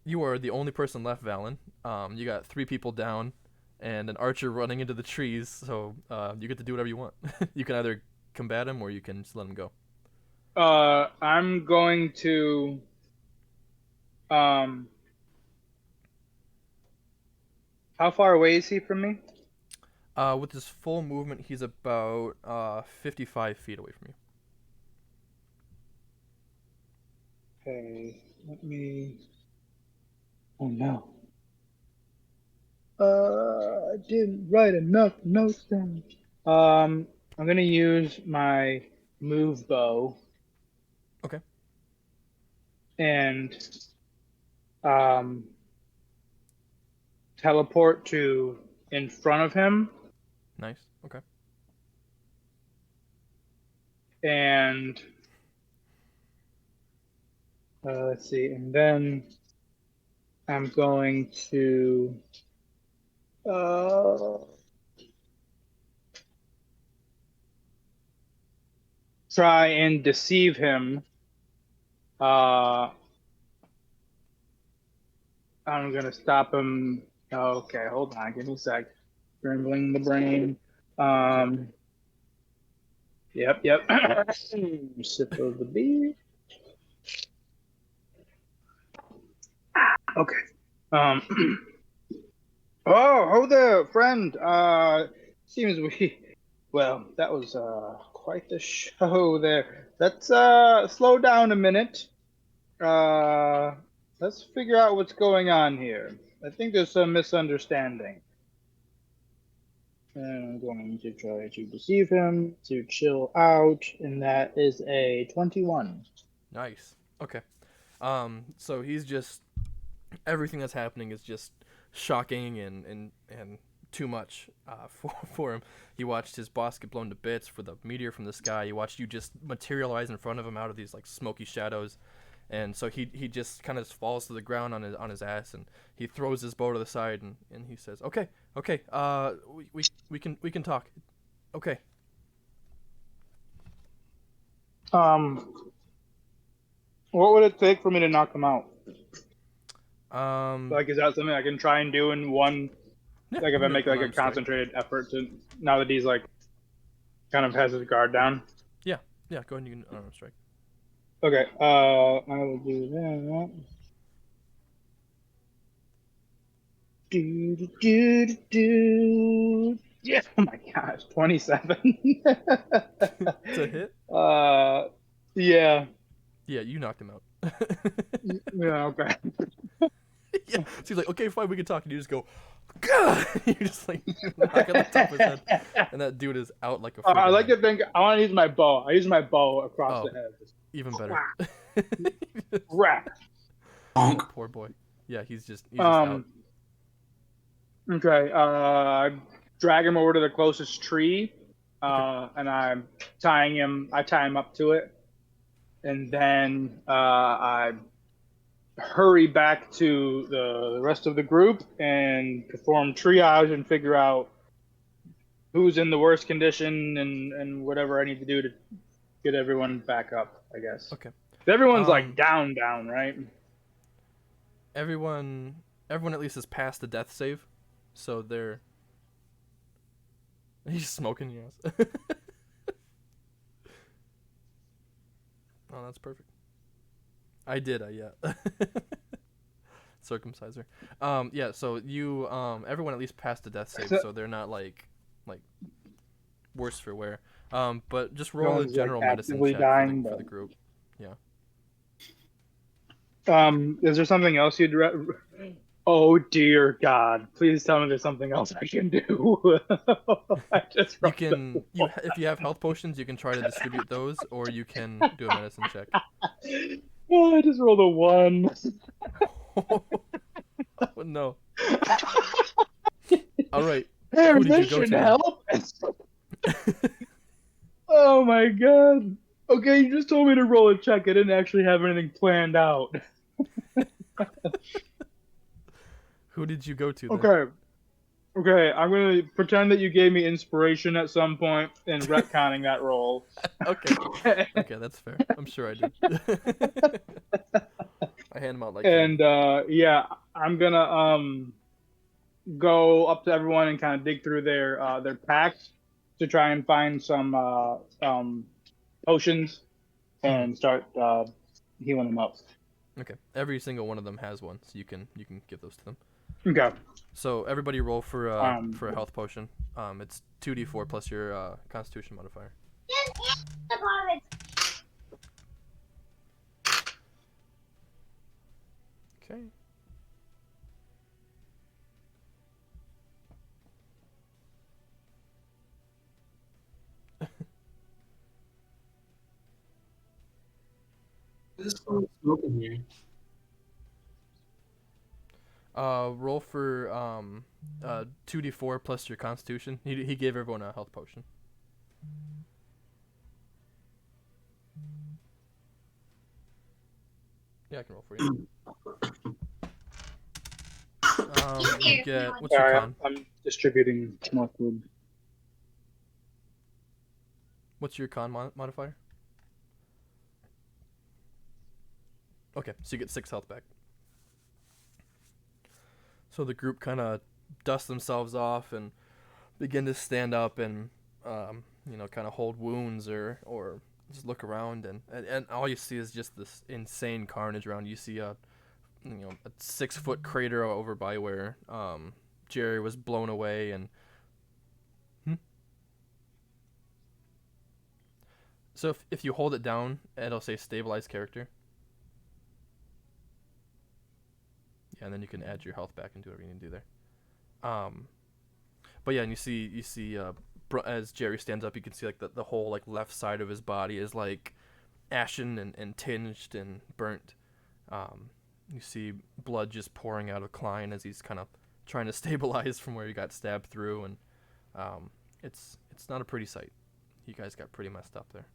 you are the only person left, Valen. You got 3 people down and an archer running into the trees, so you get to do whatever you want. You can either combat him or you can just let him go. I'm going to how far away is he from me? With his full movement, he's about 55 feet away from you. Okay, let me Oh no. I didn't write enough notes down. I'm gonna use my move bow. Okay. And teleport to in front of him, Nice. Okay. and let's see, and then I'm going to try and deceive him. I'm gonna stop him. Okay, hold on, give me a sec. Scrambling the brain. Yep. Sip of the beer. Okay. Oh there, friend. Seems well, that was quite the show there. Let's slow down a minute. Let's figure out what's going on here. I think there's some misunderstanding. And I'm going to try to deceive him to chill out, and that is a 21. Nice. Okay. So he's just everything that's happening is just shocking and too much for him. He watched his boss get blown to bits for the meteor from the sky. He watched you just materialize in front of him out of these like smoky shadows. And so he just kind of falls to the ground on his ass, and he throws his bow to the side, and he says, "Okay, we can talk, okay." What would it take for me to knock him out? Like, is that something I can try and do in one? Yeah, Like, if I make like a unarmed strike. concentrated effort to, now that he's like, kind of has his guard down. Yeah, go ahead and you can unarmed strike. Okay, I will do that. Yeah, oh my gosh, 27. It's a hit. Yeah. Yeah, you knocked him out. Yeah, okay. Yeah, so he's like, "Okay, fine, we can talk," and you just go, "Gah!" You just like knock at the top of his head, and that dude is out like a. I like friggin' to think I want to use my bow. I use my bow across Oh. the head. even better. Whack. Bonk. Poor boy. Yeah, he's just out. Okay. Drag him over to the closest tree, and I'm tying him. I tie him up to it, and then I hurry back to the rest of the group and perform triage and figure out who's in the worst condition and whatever I need to do to get everyone back up, I guess. Okay. Everyone's like down, right? Everyone at least has passed the death save, so they're. He's smoking, yes. Oh, that's perfect. I did, yeah. Circumciser. Yeah. So you, everyone at least passed the death save, so they're not like worse for wear. But just roll a Everyone's, general like, medicine actively check dying, for the but- group. Yeah. Is there something else you'd? Oh dear God! Please tell me there's something else I can do. I just You can, if you have health potions, you can try to distribute those, or you can do a medicine check. Oh, I just rolled a 1. Oh, no. All right. Hey, Who did this you go should to? help. Oh my God! Okay, you just told me to roll a check. I didn't actually have anything planned out. Who did you go to? Then? Okay, I'm gonna pretend that you gave me inspiration at some point and retconning that roll. Okay, that's fair. I'm sure I did. I hand them out like. And yeah, I'm gonna go up to everyone and kind of dig through their packs to try and find some potions and start healing them up. Okay, every single one of them has one, so you can give those to them. Okay. So everybody roll for a health potion. It's 2d4 plus your Constitution modifier. Okay. this smoke in here? Roll for 2d4 plus your Constitution. He gave everyone a health potion. Yeah, I can roll for you. You get what's your Sorry, con? I'm distributing more food. What's your con modifier? Okay, so you get 6 health back. So the group kind of dust themselves off and begin to stand up and, kind of hold wounds or just look around and all you see is just this insane carnage around. You see a 6-foot crater over by where Jerry was blown away and. So if you hold it down, it'll say stabilize character. Yeah, and then you can add your health back and do whatever you need to do there. But yeah, and you see as Jerry stands up, you can see like the whole like left side of his body is like ashen and tinged and burnt. You see blood just pouring out of Klein as he's kind of trying to stabilize from where he got stabbed through, and it's not a pretty sight. You guys got pretty messed up there.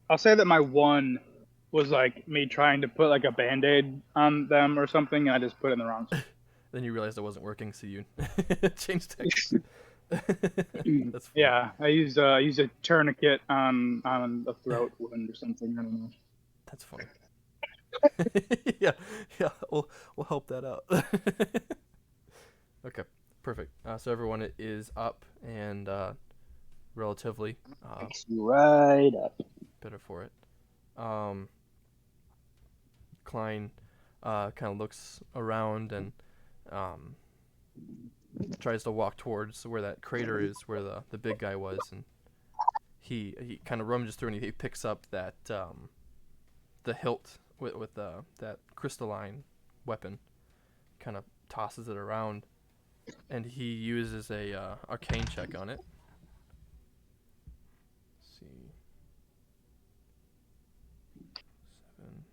I'll say that my one was like me trying to put like a band-aid on them or something, and I just put it in the wrong spot. Then you realized it wasn't working, so you changed text. That's funny. Yeah, I used a tourniquet on a throat wound or something. I don't know. That's funny. yeah, we'll help that out. Okay, perfect. So everyone is up and relatively Right up. better for it. Klein kind of looks around and tries to walk towards where that crater is, where the big guy was, and he kind of rummages through and he picks up that the hilt with that crystalline weapon, kind of tosses it around, and he uses a arcane check on it. Let's see. 7,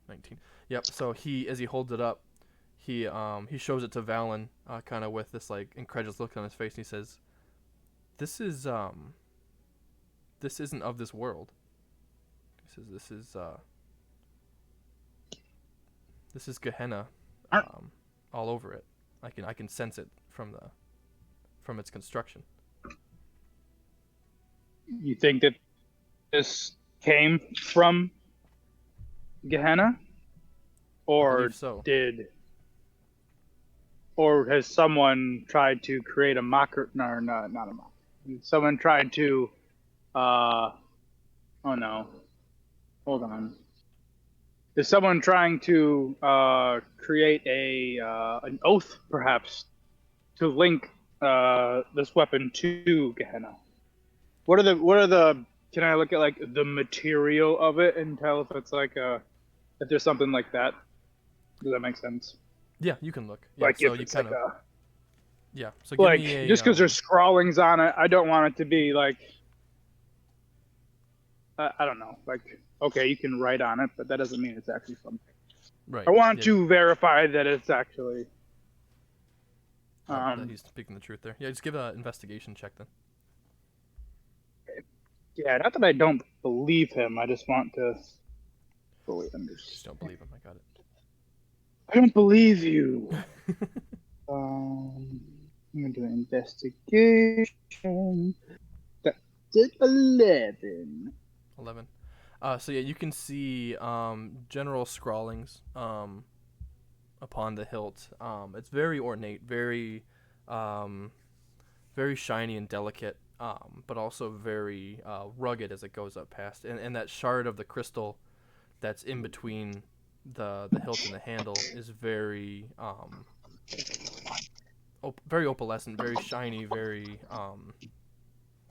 19. Yep. So as he holds it up, he shows it to Valen, kind of with this like incredulous look on his face, and he says, "This isn't of this world." He says, "This is Gehenna, all over it. I can sense it from its construction." You think that this came from Gehenna, or believe so. or has someone tried to create a mocker? No, not a mocker. Someone tried to. Oh no. Hold on. Is someone trying to create an oath, perhaps, to link this weapon to Gehenna? What are the? Can I look at like the material of it and tell if it's like if there's something like that? Does that make sense? Yeah, you can look. Yeah, Like so if you it's kind like of. Yeah. So give like me a, just because there's scrawlings on it, I don't want it to be like. I don't know. Like, okay, you can write on it, but that doesn't mean it's actually something. right. I want yeah, to verify that it's actually. that he's speaking the truth there. Yeah, just give an investigation check then. Yeah, not that I don't believe him. I just want to fully Just understand. don't believe him. I got it. I don't believe you. I'm gonna do an investigation. That's it, 11. 11. So yeah, you can see general scrawlings upon the hilt. It's very ornate, very shiny and delicate, but also very rugged as it goes up past. And that shard of the crystal that's in between the hilt and the handle is very very opalescent, very shiny, very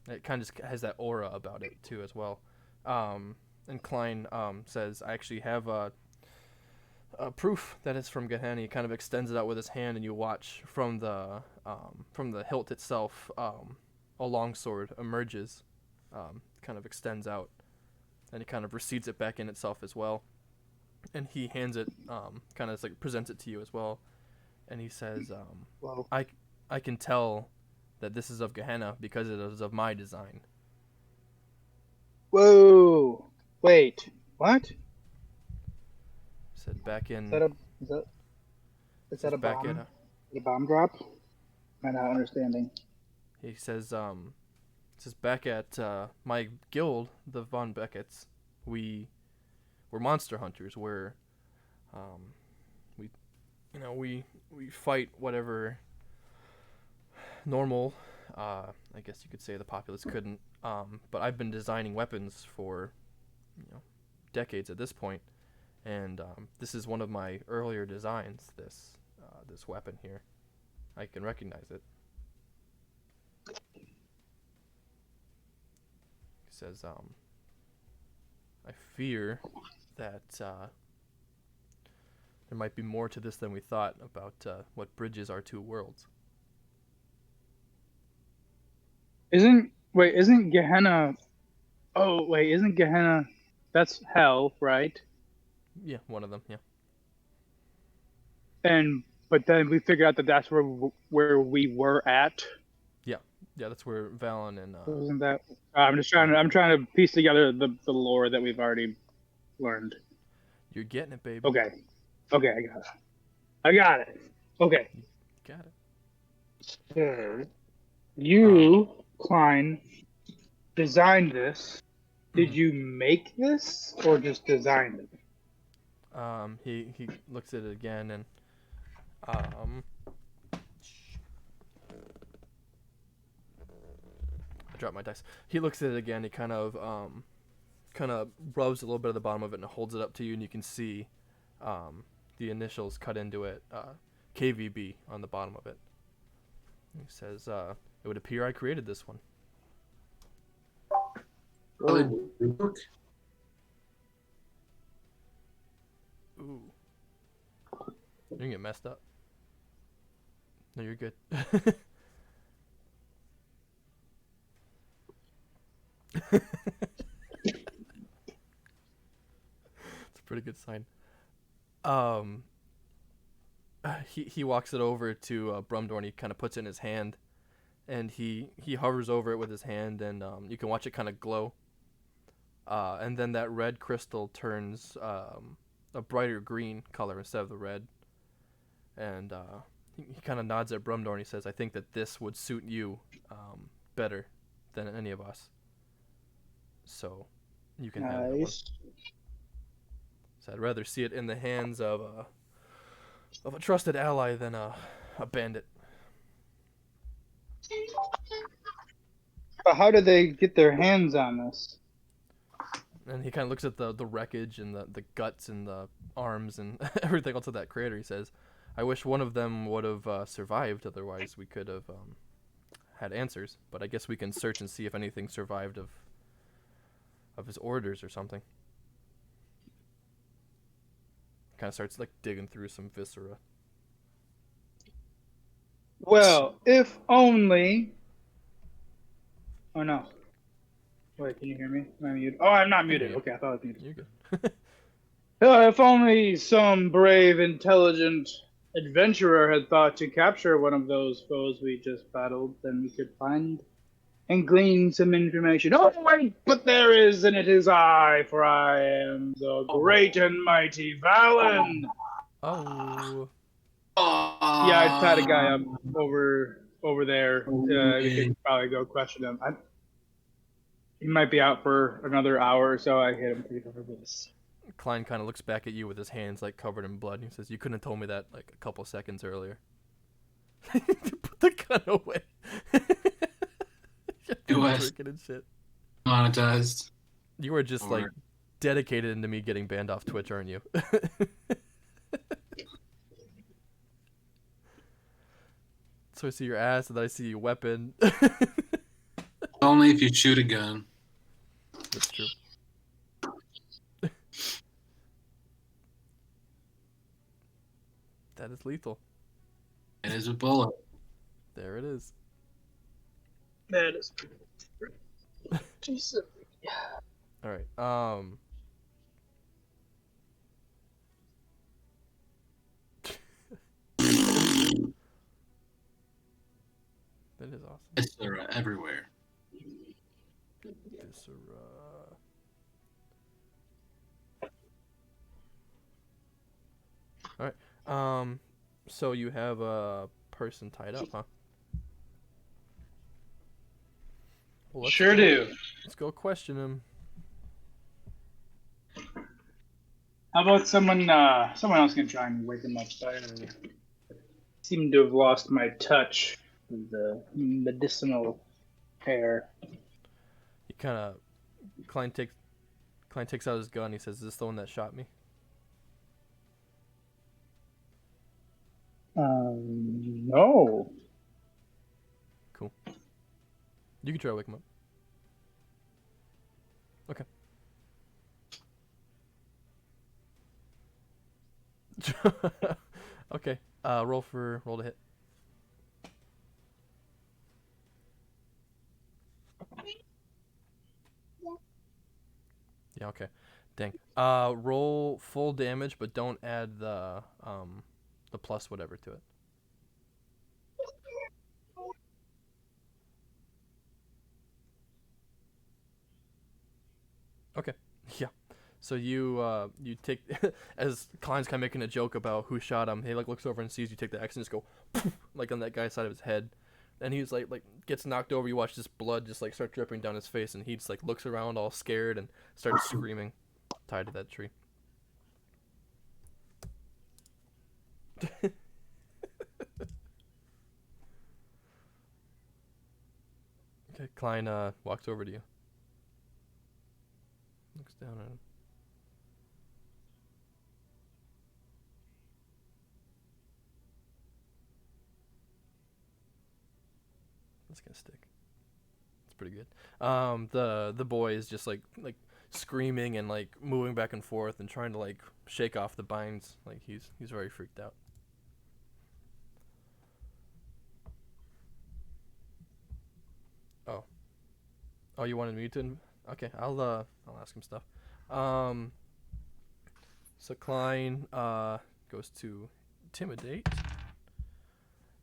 it kind of just has that aura about it too as well. And Klein says, "I actually have a proof that it's from Gehenna." He kind of extends it out with his hand, and you watch from the hilt itself, a longsword emerges, kind of extends out, and it kind of recedes it back in itself as well. And he hands it, kind of like presents it to you as well, and he says, Whoa. I can tell that this is of Gehenna because it is of my design. Whoa. Wait. What? Said back in. Is that a back bomb? in, A bomb drop? I'm not understanding. he says back at my guild, the Von Beckett's, we're monster hunters. We're we fight whatever normal, I guess you could say, the populace couldn't. But I've been designing weapons for decades at this point, and this is one of my earlier designs. This weapon here, I can recognize it. He says, I fear that there might be more to this than we thought about what bridges our two worlds. Isn't Gehenna? Oh wait, isn't Gehenna? That's hell, right? Yeah, one of them. Yeah. But then we figured out that that's where we were at. Yeah, that's where Valen and Wasn't that? I'm trying to piece together the lore that we've already learned. you're getting it, baby. Okay, I got it. Okay. Got it. So, you, Klein, designed this. Did you make this or just designed it? He looks at it again and I dropped my dice. He looks at it again. He kind of rubs a little bit of the bottom of it and holds it up to you, and you can see the initials cut into it, KVB on the bottom of it. He says, "It would appear I created this one." Probably book. Ooh, you're gonna get messed up. No, you're good. It's a pretty good sign. He walks it over to Brumdor, and he kind of puts it in his hand, and he hovers over it with his hand, and you can watch it kind of glow. And then that red crystal turns a brighter green color instead of the red. And he kind of nods at Brumdor, and he says, "I think that this would suit you better than any of us. So you can have that one." Nice. So I'd rather see it in the hands of a trusted ally than a bandit. But how did they get their hands on this? And he kind of looks at the wreckage and the guts and the arms and everything else of that crater. He says, "I wish one of them would have survived. Otherwise, we could have had answers. But I guess we can search and see if anything survived of his orders or something." Kind of starts like digging through some viscera. Well, if only. Oh no. Wait, can you hear me? Am I muted? Oh, I'm not muted. Yeah. Okay, I thought I was muted. You're good. If only some brave, intelligent adventurer had thought to capture one of those foes we just battled, then we could find and glean some information. Oh, wait, but there is, and it is I, for I am the great and mighty Valen. Oh. Yeah, I tied a guy up over there. We could probably go question him. He might be out for another hour or so. I hit him pretty hard with this. Klein kind of looks back at you with his hands like covered in blood. He says, "You couldn't have told me that like a couple seconds earlier." Put the gun away. US. Drinking and shit. Monetized. You are just like dedicated into me getting banned off Twitch, aren't you? So I see your ass, and then I see your weapon. Only if you shoot a gun. That's true. That is lethal. It is a bullet. There it is. That is. Jesus. All right. That is awesome. Viscera everywhere. Viscera. All right. So you have a person tied up, huh? Well, let's Sure go- do. Let's go question him. How about someone else can try and wake him up? I seem to have lost my touch with the medicinal hair. He kind of Klein takes out his gun. He says, "Is this the one that shot me?" No. Cool. You can try to wake him up. Okay. Okay. Roll to hit. Yeah. Okay. Dang. Roll full damage, but don't add the plus whatever to it. Okay. Yeah. So you take as Klein's kind of making a joke about who shot him. He like looks over and sees you take the axe and just go like on that guy's side of his head, and he's like gets knocked over. You watch this blood just like start dripping down his face, and he just like looks around all scared and starts screaming, tied to that tree. Okay, Klein walks over to you. Looks down at him. That's gonna stick. It's pretty good. The boy is just like screaming and like moving back and forth and trying to like shake off the binds. Like he's very freaked out. Oh, you wanted me to? Okay, I'll ask him stuff. So Klein goes to intimidate,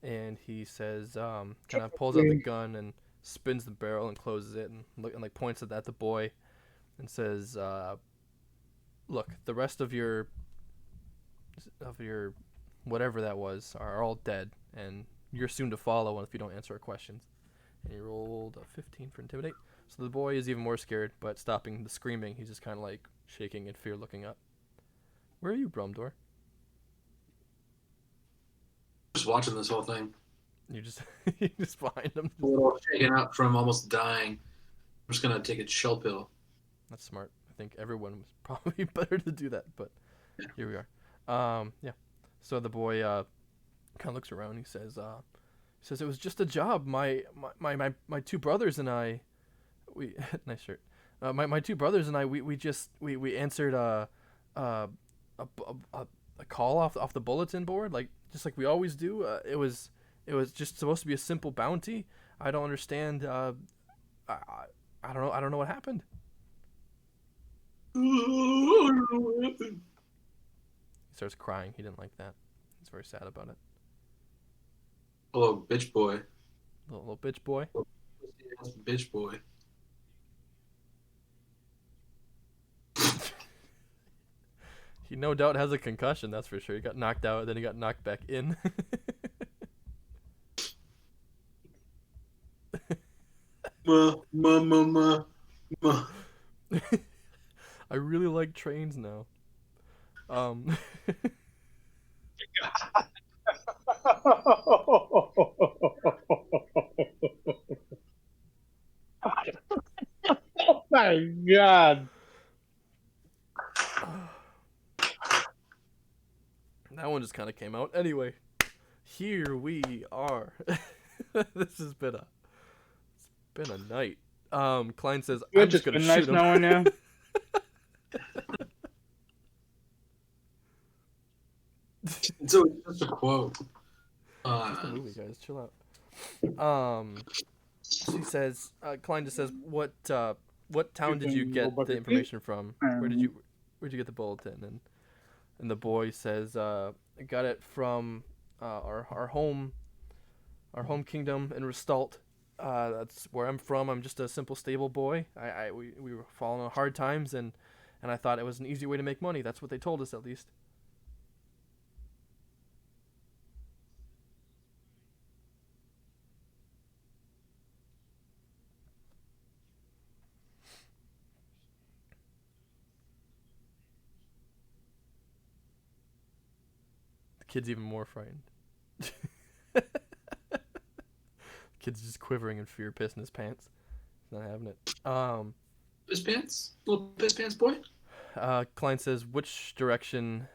and he says kind of pulls out the gun and spins the barrel and closes it and like points it at the boy and says, "Look, the rest of your whatever that was are all dead, and you're soon to follow if you don't answer our questions." And he rolled a 15 for intimidate. So the boy is even more scared, but stopping the screaming, he's just kind of like shaking in fear, looking up. Where are you, Brumdor? Just watching this whole thing. You just you just behind him. A little shaken up from almost dying. I'm just gonna take a chill pill. That's smart. I think everyone was probably better to do that, but here we are. Yeah. So the boy kind of looks around. He says, it was just a job. My two brothers and I, we nice shirt. My two brothers and I, we answered a call off the bulletin board, like just like we always do. It was just supposed to be a simple bounty. I don't understand. I don't know what happened. He starts crying. He didn't like that. He's very sad about it. Hello, bitch boy. Little bitch boy. Bitch boy. He no doubt has a concussion, that's for sure. He got knocked out, then he got knocked back in. Ma. I really like trains now. Oh my god. That one just kind of came out. Anyway, here we are. This has been a night. Klein says, "I'm just gonna shoot him." Knowing you. So it's just a quote. It's a movie, guys. Chill out. She says, Klein just says, what what town did you can get go back the to information from? Where'd Um, you get the bulletin? And the boy says, I got it from our home kingdom in Restalt. That's where I'm from. I'm just a simple stable boy. We were falling on hard times, and I thought it was an easy way to make money. That's what they told us, at least. The kid's even more frightened. Kid's just quivering in fear, pissing his pants. He's not having it. Piss pants? Little piss pants boy? Klein says, which direction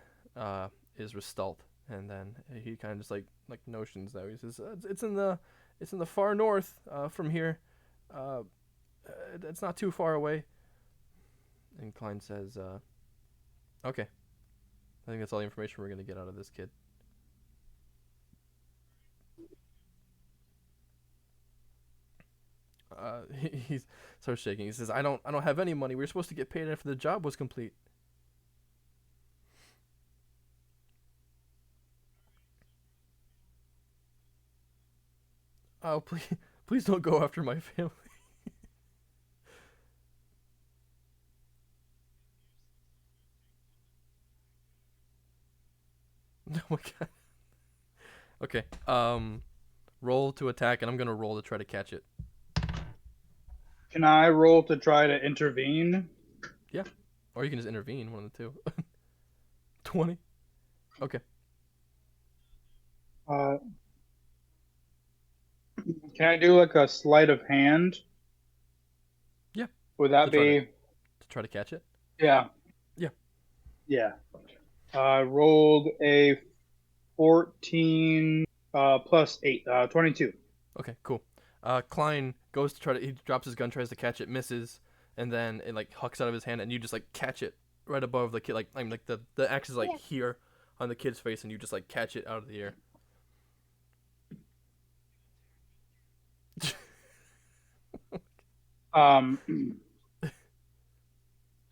is Restalt? And then he kind of just like notions that he says it's in the far north from here. It's not too far away. And Klein says, okay. I think that's all the information we're gonna get out of this kid. He starts shaking. He says, I don't have any money. We were supposed to get paid after the job was complete. Oh, please don't go after my family. Oh my god. Okay. Roll to attack, and I'm gonna roll to try to catch it. Can I roll to try to intervene? Yeah. Or you can just intervene, one of the two. 20. Okay. Can I do like a sleight of hand? Yeah. Would that To try be? To try to catch it. Yeah. Yeah. Yeah. I rolled a 14 plus 8, 22. Okay, cool. Klein goes to try to. He drops his gun, tries to catch it, misses, and then it like hucks out of his hand, and you just like catch it right above the kid. Like the axe is like here on the kid's face, and you just like catch it out of the air.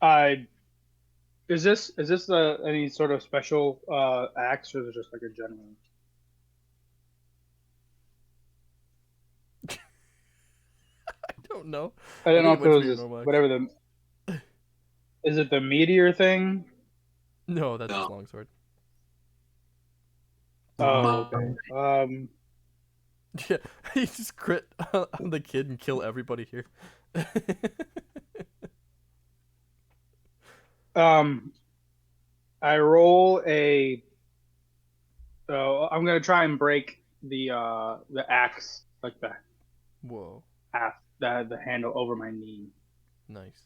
I is this any sort of special axe, or is it just like a general? I don't know. I don't know think if it it went was for your just normal axe. whatever the. Is it the meteor thing? No, that's No. just longsword. Oh, okay. Yeah, he just crit on the kid and kill everybody here. I roll a. So I'm gonna try and break the axe, like the Whoa, half the handle over my knee. nice.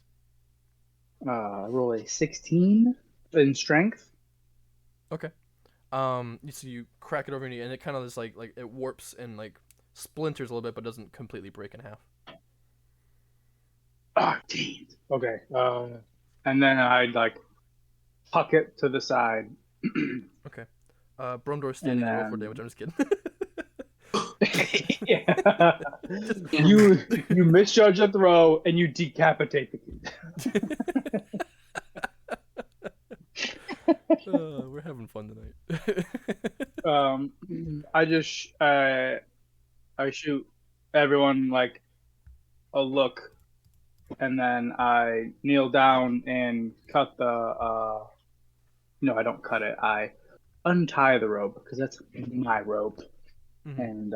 Roll a 16 in strength. Okay. You crack it over your knee, and it kind of just like it warps and like splinters a little bit, but doesn't completely break in half. Ah, dang. Okay. And then I'd like huck it to the side. Okay. Brumdor's standing there. Roll for then- damage. I'm just kidding. Yeah. You misjudge a throw and you decapitate the kid. We're having fun tonight. I shoot everyone like a look, and then I kneel down and cut the. No, I don't cut it. I untie the rope because that's my rope, Mhm. and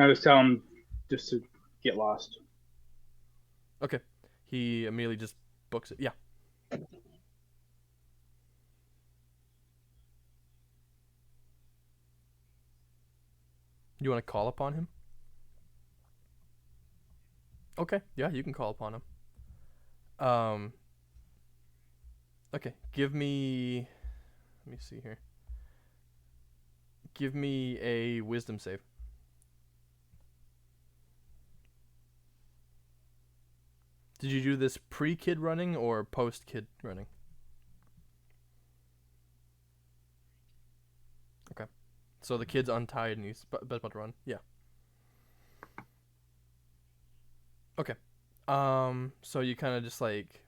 I just tell him just to get lost. Okay. He immediately just books it. Yeah. You want to call upon him? Okay. Yeah, you can call upon him. Okay. Give me. Let me see here. Give me a wisdom save. Did you do this pre-kid running or post-kid running? Okay. So the kid's untied and he's about to run. Yeah. Okay. So you kind of just like,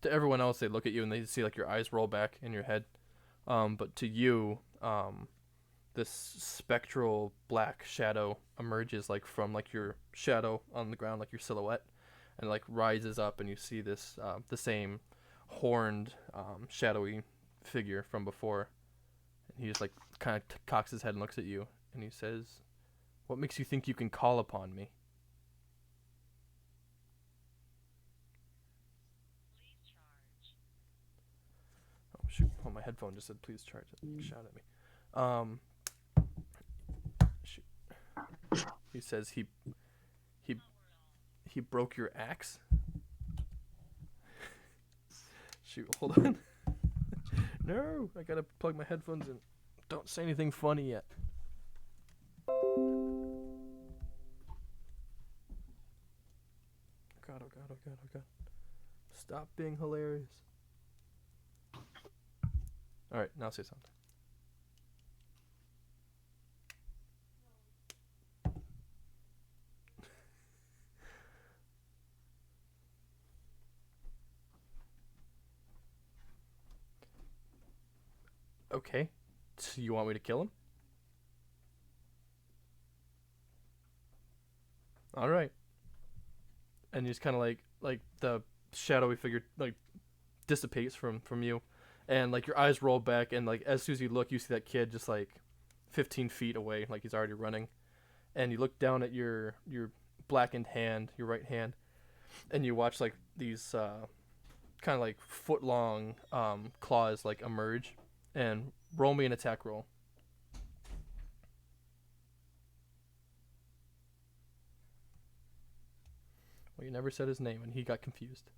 to everyone else, they look at you and they see like your eyes roll back in your head. But to you, this spectral black shadow emerges like from like your shadow on the ground, like your silhouette, and like rises up, and you see this the same horned, shadowy figure from before. And he just like kind of cocks his head and looks at you, and he says, "What makes you think you can call upon me?" Oh shoot! Oh, my headphone just said, "Please charge it." Shout at me. Shoot. He says he broke your axe. Shoot! Hold on. No, I gotta plug my headphones in. Don't say anything funny yet. God, oh god, oh god, oh god. Stop being hilarious. Alright, now say something. Okay. So you want me to kill him? Alright. And you just kind of like the shadowy figure like dissipates from you, and like your eyes roll back, and like as soon as you look, you see that kid just like 15 feet away, like he's already running, and you look down at your blackened hand, your right hand, and you watch like these kind of like foot long claws like emerge, and roll me an attack roll. Well, you never said his name, and he got confused.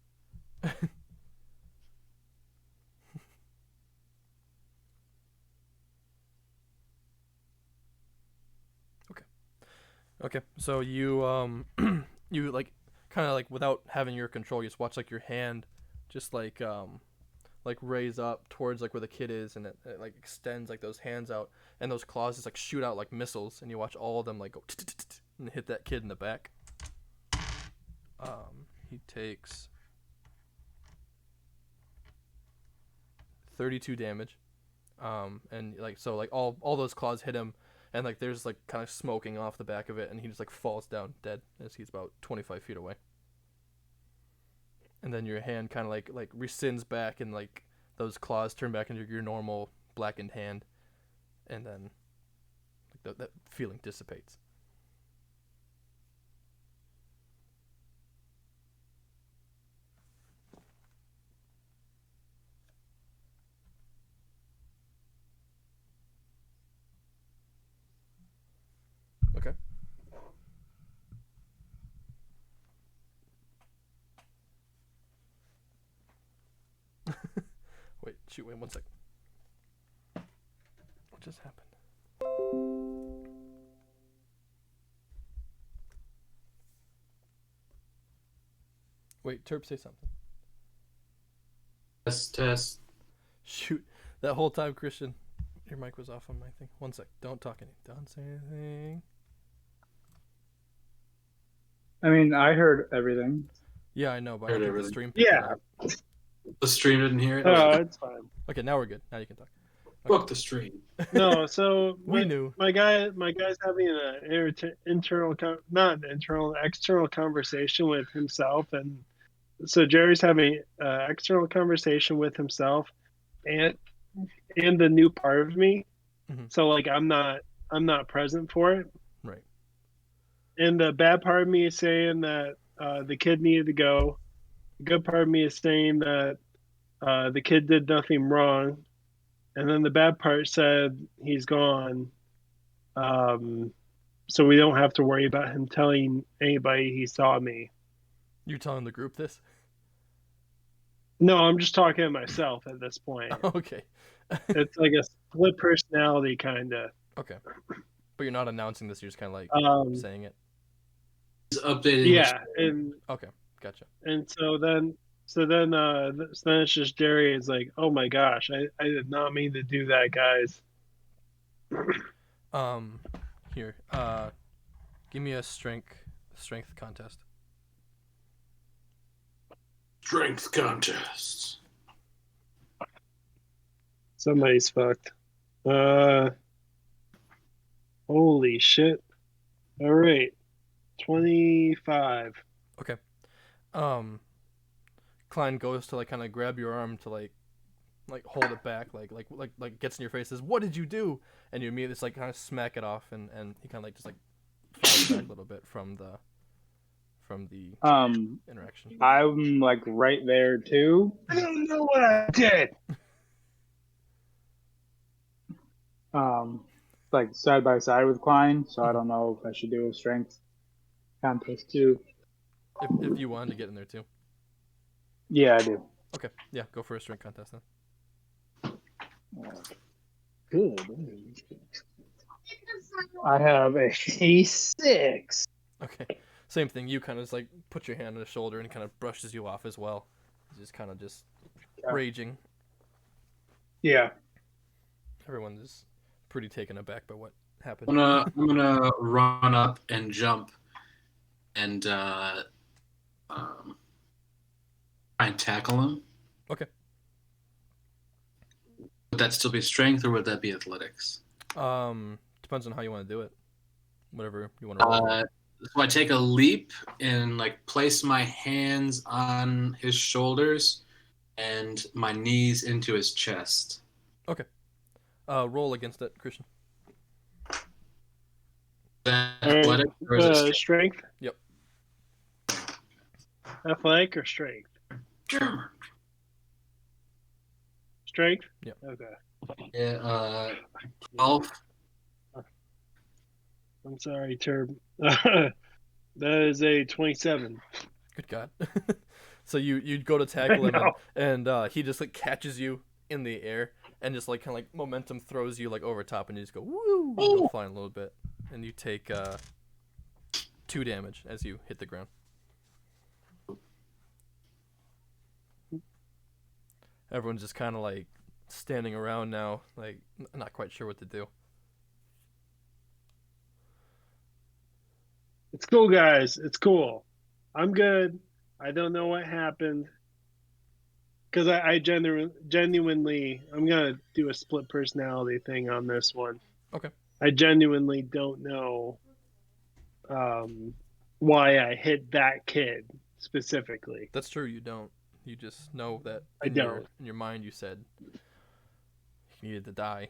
Okay, so you you like kind of like without having your control, you just watch like your hand just like raise up towards like where the kid is, and it like extends like those hands out, and those claws just like shoot out like missiles, and you watch all of them like go and hit that kid in the back. He takes 32 damage, and like so like all those claws hit him. And like there's like kind of smoking off the back of it, and he just like falls down dead as he's about 25 feet away. And then your hand kind of like rescinds back, and like those claws turn back into your normal blackened hand, and then like that feeling dissipates. Okay. Wait 1 sec. What just happened? Wait, Terp, say something. Test. Shoot, that whole time, Christian, your mic was off on my thing. 1 sec. Don't talk anything. Don't say anything. I mean, I heard everything. Yeah, I know, but I Heard don't think the everything. stream picked it Yeah. up. The stream didn't hear it. Oh, it's fine. Okay, now we're good. Now you can talk. Fuck the stream. No, so We knew. my guy's having an external conversation with himself, and so Jerry's having an external conversation with himself, and the new part of me. Mhm. So like I'm not present for it. Right. And the bad part of me is saying that the kid needed to go. The good part of me is saying that the kid did nothing wrong. And then the bad part said he's gone. So we don't have to worry about him telling anybody he saw me. You're telling the group this? No, I'm just talking to myself at this point. Okay. It's like a split personality kind of. Okay. But you're not announcing this, you're just kind of like saying it? He's updating. Yeah, and Okay, gotcha. and so then it's just Jerry is like, oh my gosh, I did not mean to do that, guys. Here, give me a strength contest. Strength contest. Somebody's fucked. Holy shit. All right. 25. Okay. Klein goes to like kind of grab your arm to like hold it back, like gets in your face, says, "What did you do?" And you immediately just like kind of smack it off, and he kind of like just like falls back a little bit from the interaction. I'm like right there too. I don't know what I did. Like side by side with Klein, so I don't know if I should do a strength contest too. If you wanted to get in there too. Yeah, I do. Okay, yeah, go for a strength contest then. Good. I have a 6. Okay, same thing. You kind of just like put your hand on his shoulder and he kind of brushes you off as well. He's just kind of just raging. Yeah. Everyone is pretty taken aback by what happened. I'm gonna run up and jump and try and tackle him. Okay. Would that still be strength or would that be athletics? Depends on how you want to do it. Whatever you want to roll. So I take a leap and like place my hands on his shoulders and my knees into his chest. Okay. Roll against it, Christian. Is that athletic or is it strength? Yep. Athletic or strength? Strength? Yep. Okay. Yeah, 12. I'm sorry, Turb. That is a 27. Good God. So you go to tackle him and he just like catches you in the air and just like kind of like momentum throws you like over top and you just go woo, you go flying a little bit and you take 2 damage as you hit the ground. Everyone's just kind of like standing around now, like not quite sure what to do. It's cool, guys. It's cool. I'm good. I don't know what happened. Because I genuinely, I'm going to do a split personality thing on this one. Okay. I genuinely don't know why I hit that kid specifically. That's true, you don't. You just know that I don't. In your mind you said he needed to die.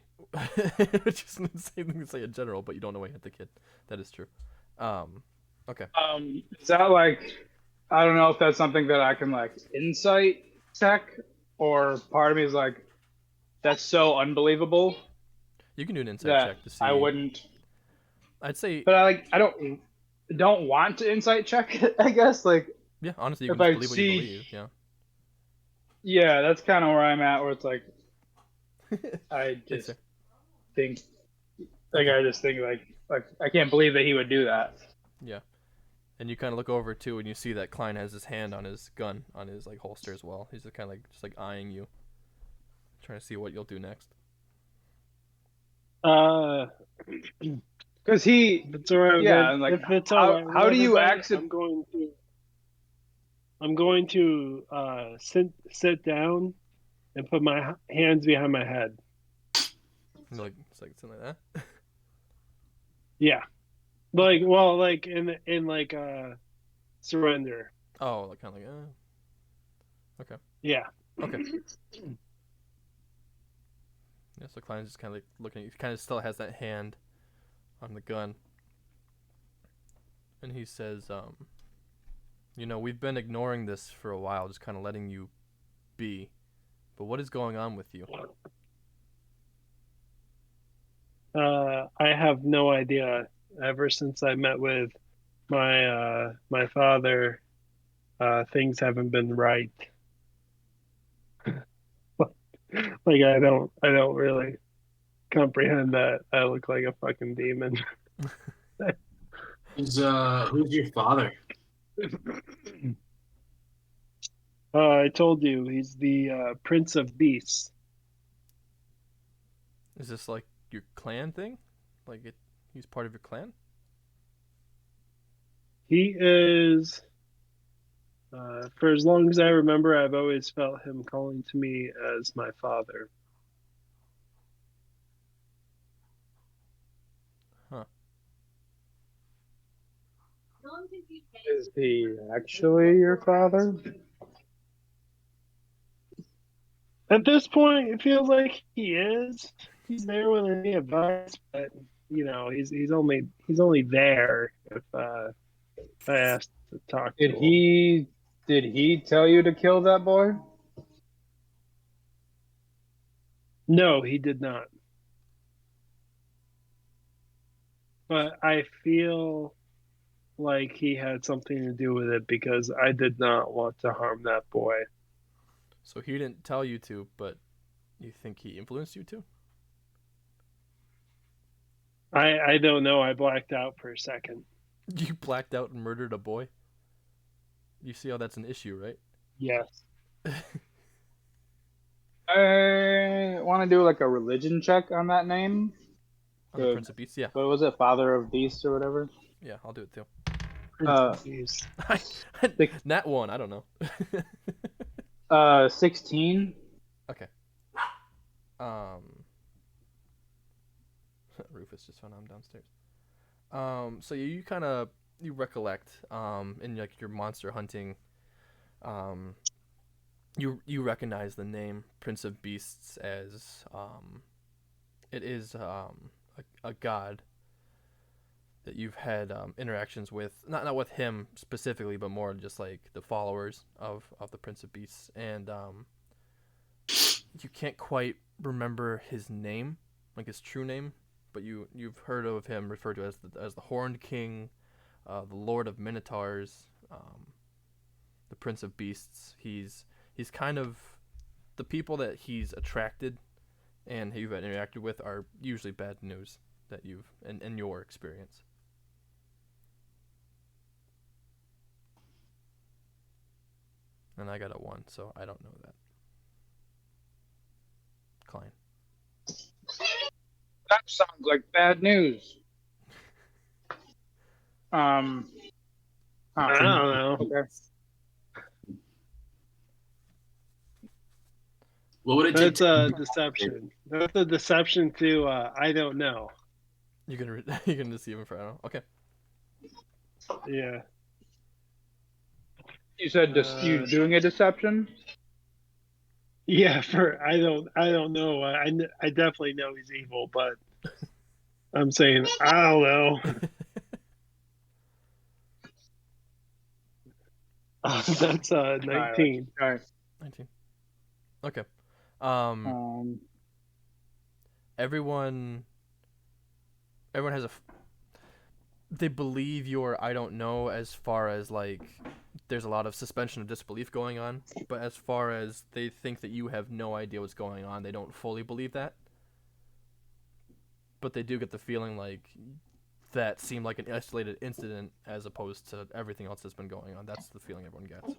Which is the same thing to say in general, but you don't know why you hit the kid. That is true. Okay. Is that like, I don't know if that's something that I can like insight check, or part of me is like, that's so unbelievable. You can do an insight check to see. I wouldn't. I'd say. But I don't want to insight check. I guess like. Yeah, honestly, you if can I just believe see, what you believe. Yeah. Yeah, that's kind of where I'm at. Where it's like, I just think, like I can't believe that he would do that. Yeah. And you kind of look over too, and you see that Klein has his hand on his gun, on his like holster as well. He's just kind of like eyeing you, trying to see what you'll do next. Because he, it's all right. Yeah, like if it's all right, how do you exit? I'm going to sit down and put my hands behind my head. Like something like that. Yeah. Like in like surrender. Oh, like kind of like okay. Yeah. Okay. Yeah, so Klein's just kind of like looking. He kind of still has that hand on the gun, and he says, "You know, we've been ignoring this for a while, just kind of letting you be. But what is going on with you?" I have no idea. Ever since I met with my my father, things haven't been right. Like I don't really comprehend that I look like a fucking demon. Who's your father? I told you he's the Prince of Beasts. Is this like your clan thing? Like he's part of your clan? He is For as long as I remember, I've always felt him calling to me as my father. Huh. Is he actually your father? At this point, it feels like he is. He's there with any advice, but he's only there if I asked to talk to Did him. he tell you to kill that boy? No, he did not. But I feel like he had something to do with it because I did not want to harm that boy. So he didn't tell you to, but you think he influenced you to? I don't know. I blacked out for a second. You blacked out and murdered a boy? You see how that's an issue, right? Yes. I want to do like a religion check on that name. On the Prince of Beasts, yeah. What was it? Father of Beasts or whatever? Yeah, I'll do it too. Nat 1, I don't know. 16. Okay. Rufus just found I'm downstairs. So you kind of you recollect in like your monster hunting, you recognize the name Prince of Beasts as it is a god that you've had interactions with, not with him specifically, but more just like the followers of the Prince of Beasts, and you can't quite remember his name, like his true name, but you've heard of him referred to as the Horned King, the Lord of Minotaurs, the Prince of Beasts. He's kind of the people that he's attracted and you've interacted with are usually bad news that you've in your experience. And I got a 1, so I don't know that. Klein. That sounds like bad news. I don't know. Okay. What would it take? That's a deception. That's a deception to I don't know. You're gonna deceive him for I don't know. Okay. Yeah. You said you doing a deception? Yeah, for I don't know. I definitely know he's evil, but I'm saying I don't know. That's 19. All right. 19. Okay. Everyone has they believe your I don't know as far as like there's a lot of suspension of disbelief going on, but as far as they think that you have no idea what's going on, they don't fully believe that. But they do get the feeling like that seemed like an isolated incident as opposed to everything else that's been going on. That's the feeling everyone gets.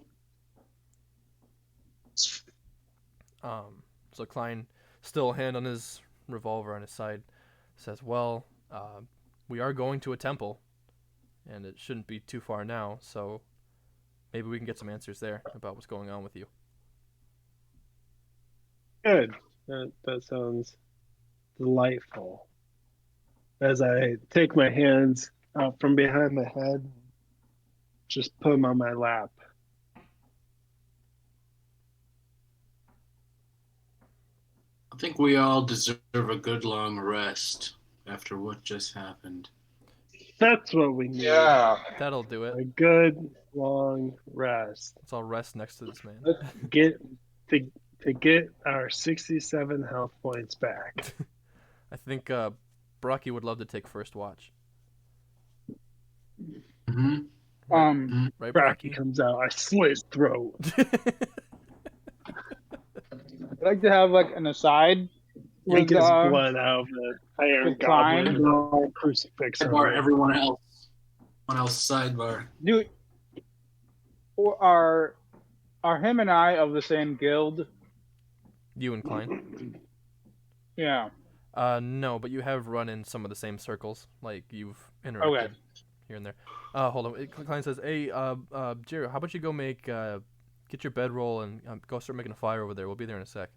So Klein, still a hand on his revolver on his side, says, well, we are going to a temple, and it shouldn't be too far now, so maybe we can get some answers there about what's going on with you. Good. That sounds delightful. As I take my hands out from behind my head, just put them on my lap. I think we all deserve a good long rest after what just happened. That's what we need. Yeah. That'll do it. A good long rest. Let's all rest next to this man. Get to get our 67 health points back. I think Brocky would love to take first watch. Mm-hmm. Right, Brocky comes out, I slit his throat. I'd like to have like an aside. Take his blood out of the iron goblin and crucifix. Sidebar, everyone else sidebar. Dude, are him and I of the same guild? You and Klein? Yeah. No, but you have run in some of the same circles. Like you've interacted. Okay. here and there. Hold on. Klein says, "Hey, Jerry, how about you go make get your bedroll and go start making a fire over there. We'll be there in a sec."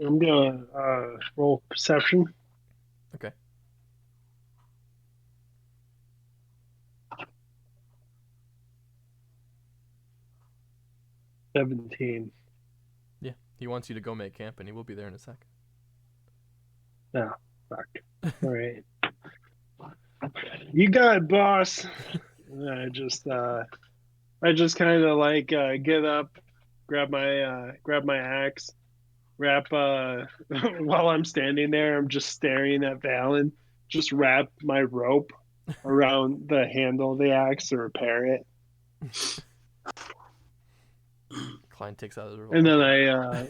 I'm gonna roll perception. Okay. $17. Yeah, he wants you to go make camp, and he will be there in a sec. Oh, fuck. All right. You got it, boss. I just kind of like get up, grab my axe, wrap while I'm standing there. I'm just staring at Valen. Just wrap my rope around the handle of the axe to repair it. Klein takes out his rope. And then I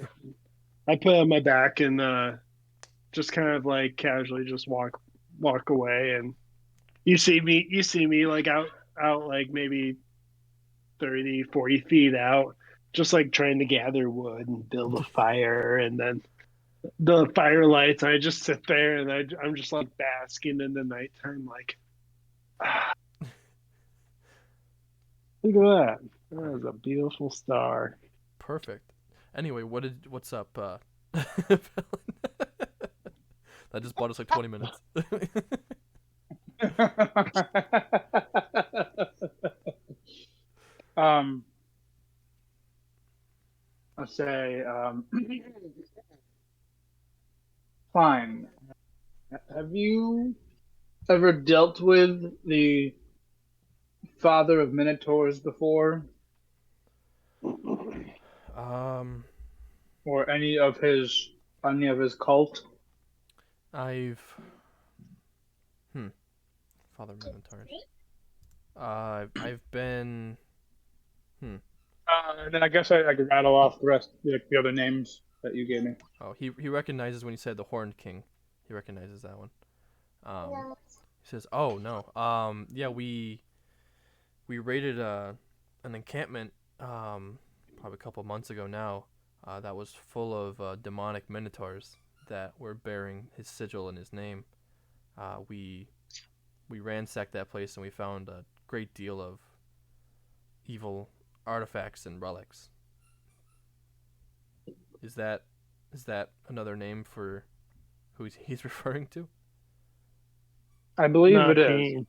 put it on my back and just kind of like casually just walk away. And you see me like out like maybe 30, 40 feet out, just like trying to gather wood and build a fire. And then the fire lights, I just sit there and I'm just like basking in the nighttime, like, look at that. That is a beautiful star. Perfect. Anyway, what's up? That just bought us like 20 minutes. I'll say, Klein, have you ever dealt with the father of Minotaurs before? Or any of his cult? Father Minotaurs. I've been. And then I guess I could rattle off the rest, the other names that you gave me. Oh, he recognizes when you said the Horned King. He recognizes that one. He says, "Oh no. Yeah, we raided an encampment probably a couple months ago now. That was full of demonic minotaurs that were bearing his sigil and his name. We ransacked that place and we found a great deal of evil artifacts and relics." Is that another name for who he's referring to? I believe Not it is. being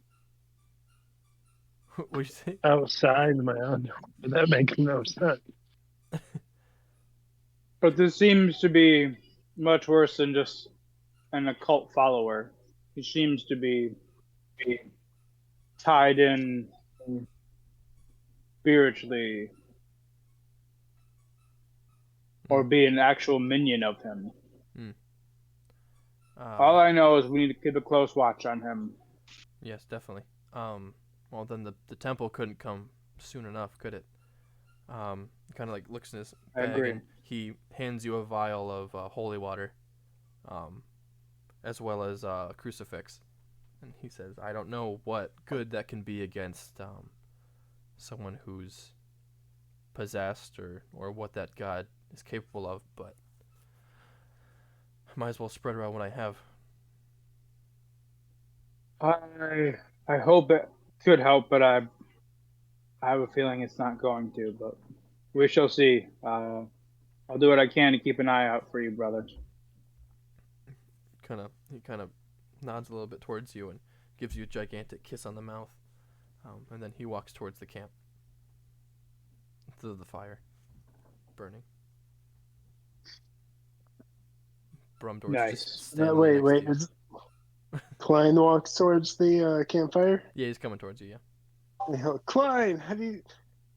What'd you say? outside my own. That makes no sense. But this seems to be much worse than just an occult follower. He seems to be tied in spiritually, or be an actual minion of him. All I know is we need to keep a close watch on him. Yes, definitely. Well, then the temple couldn't come soon enough, could it? Kind of like looks in his bag. I agree. And he hands you a vial of holy water, as well as a crucifix, and he says, "I don't know what good that can be against someone who's possessed or what that god is capable of, but I might as well spread around what I have." I hope it could help, but I have a feeling it's not going to. But we shall see. I'll do what I can to keep an eye out for you, brother. He kind of nods a little bit towards you and gives you a gigantic kiss on the mouth, and then he walks towards the camp, to the fire burning. Brumdor's Nice. just standing Wait. there next to you. Is Klein walks towards the campfire? Yeah, he's coming towards you. Yeah. You know, Klein,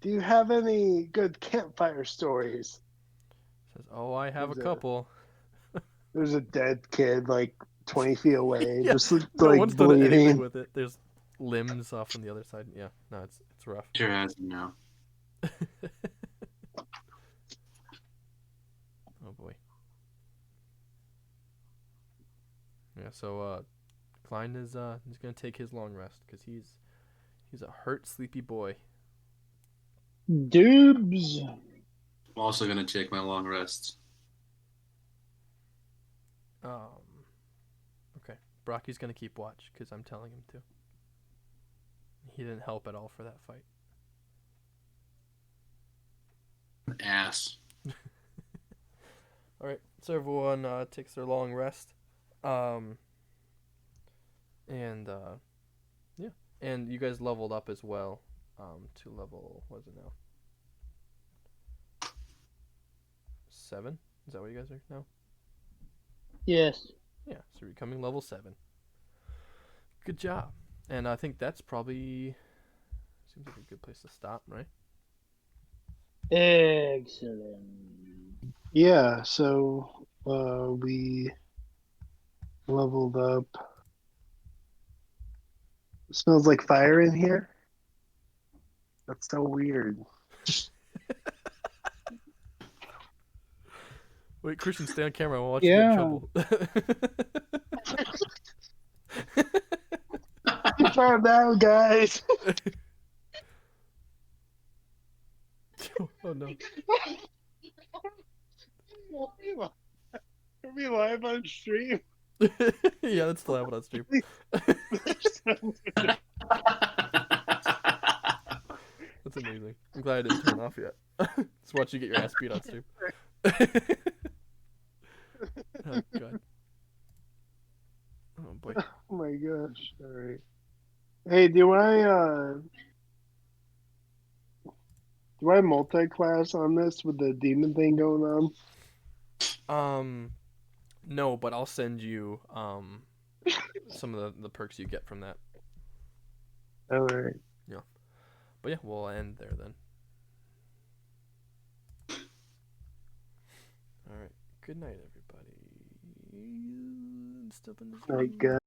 do you have any good campfire stories? Says, "Oh, I have a There's couple." There's a dead kid like 20 feet away, Yeah, just no like one's done anything bleeding. with it. There's limbs off on the other side. Yeah, no, it's rough. Sure has now. Oh boy. Yeah, so Klein is he's gonna take his long rest because he's a hurt, sleepy boy. Dubes. I'm also gonna take my long rests. Okay, Brocky's gonna keep watch because I'm telling him to. He didn't help at all for that fight. Ass. All right, so everyone takes their long rest, and yeah, and you guys leveled up as well, to level, what is it now? 7? Is that what you guys are now? Yes. Yeah, so you're becoming level 7. Good job. And I think that's probably seems like a good place to stop, right? Excellent. Yeah, so we leveled up. It smells like fire in here. That's so weird. Wait, Christian, stay on camera. I want you to get in trouble. Calm down, guys. Oh no. Are we live on stream? Yeah, that's still happening on stream. That's amazing. I'm glad I didn't turn it off yet. Just watch you get your ass beat on stream. Oh god. Oh boy. Oh my gosh. All right. Hey, do I multi-class on this with the demon thing going on? No, but I'll send you some of the perks you get from that. All right. Yeah. But yeah, we'll end there then. All right. Good night, everybody. Step in the Night, guys.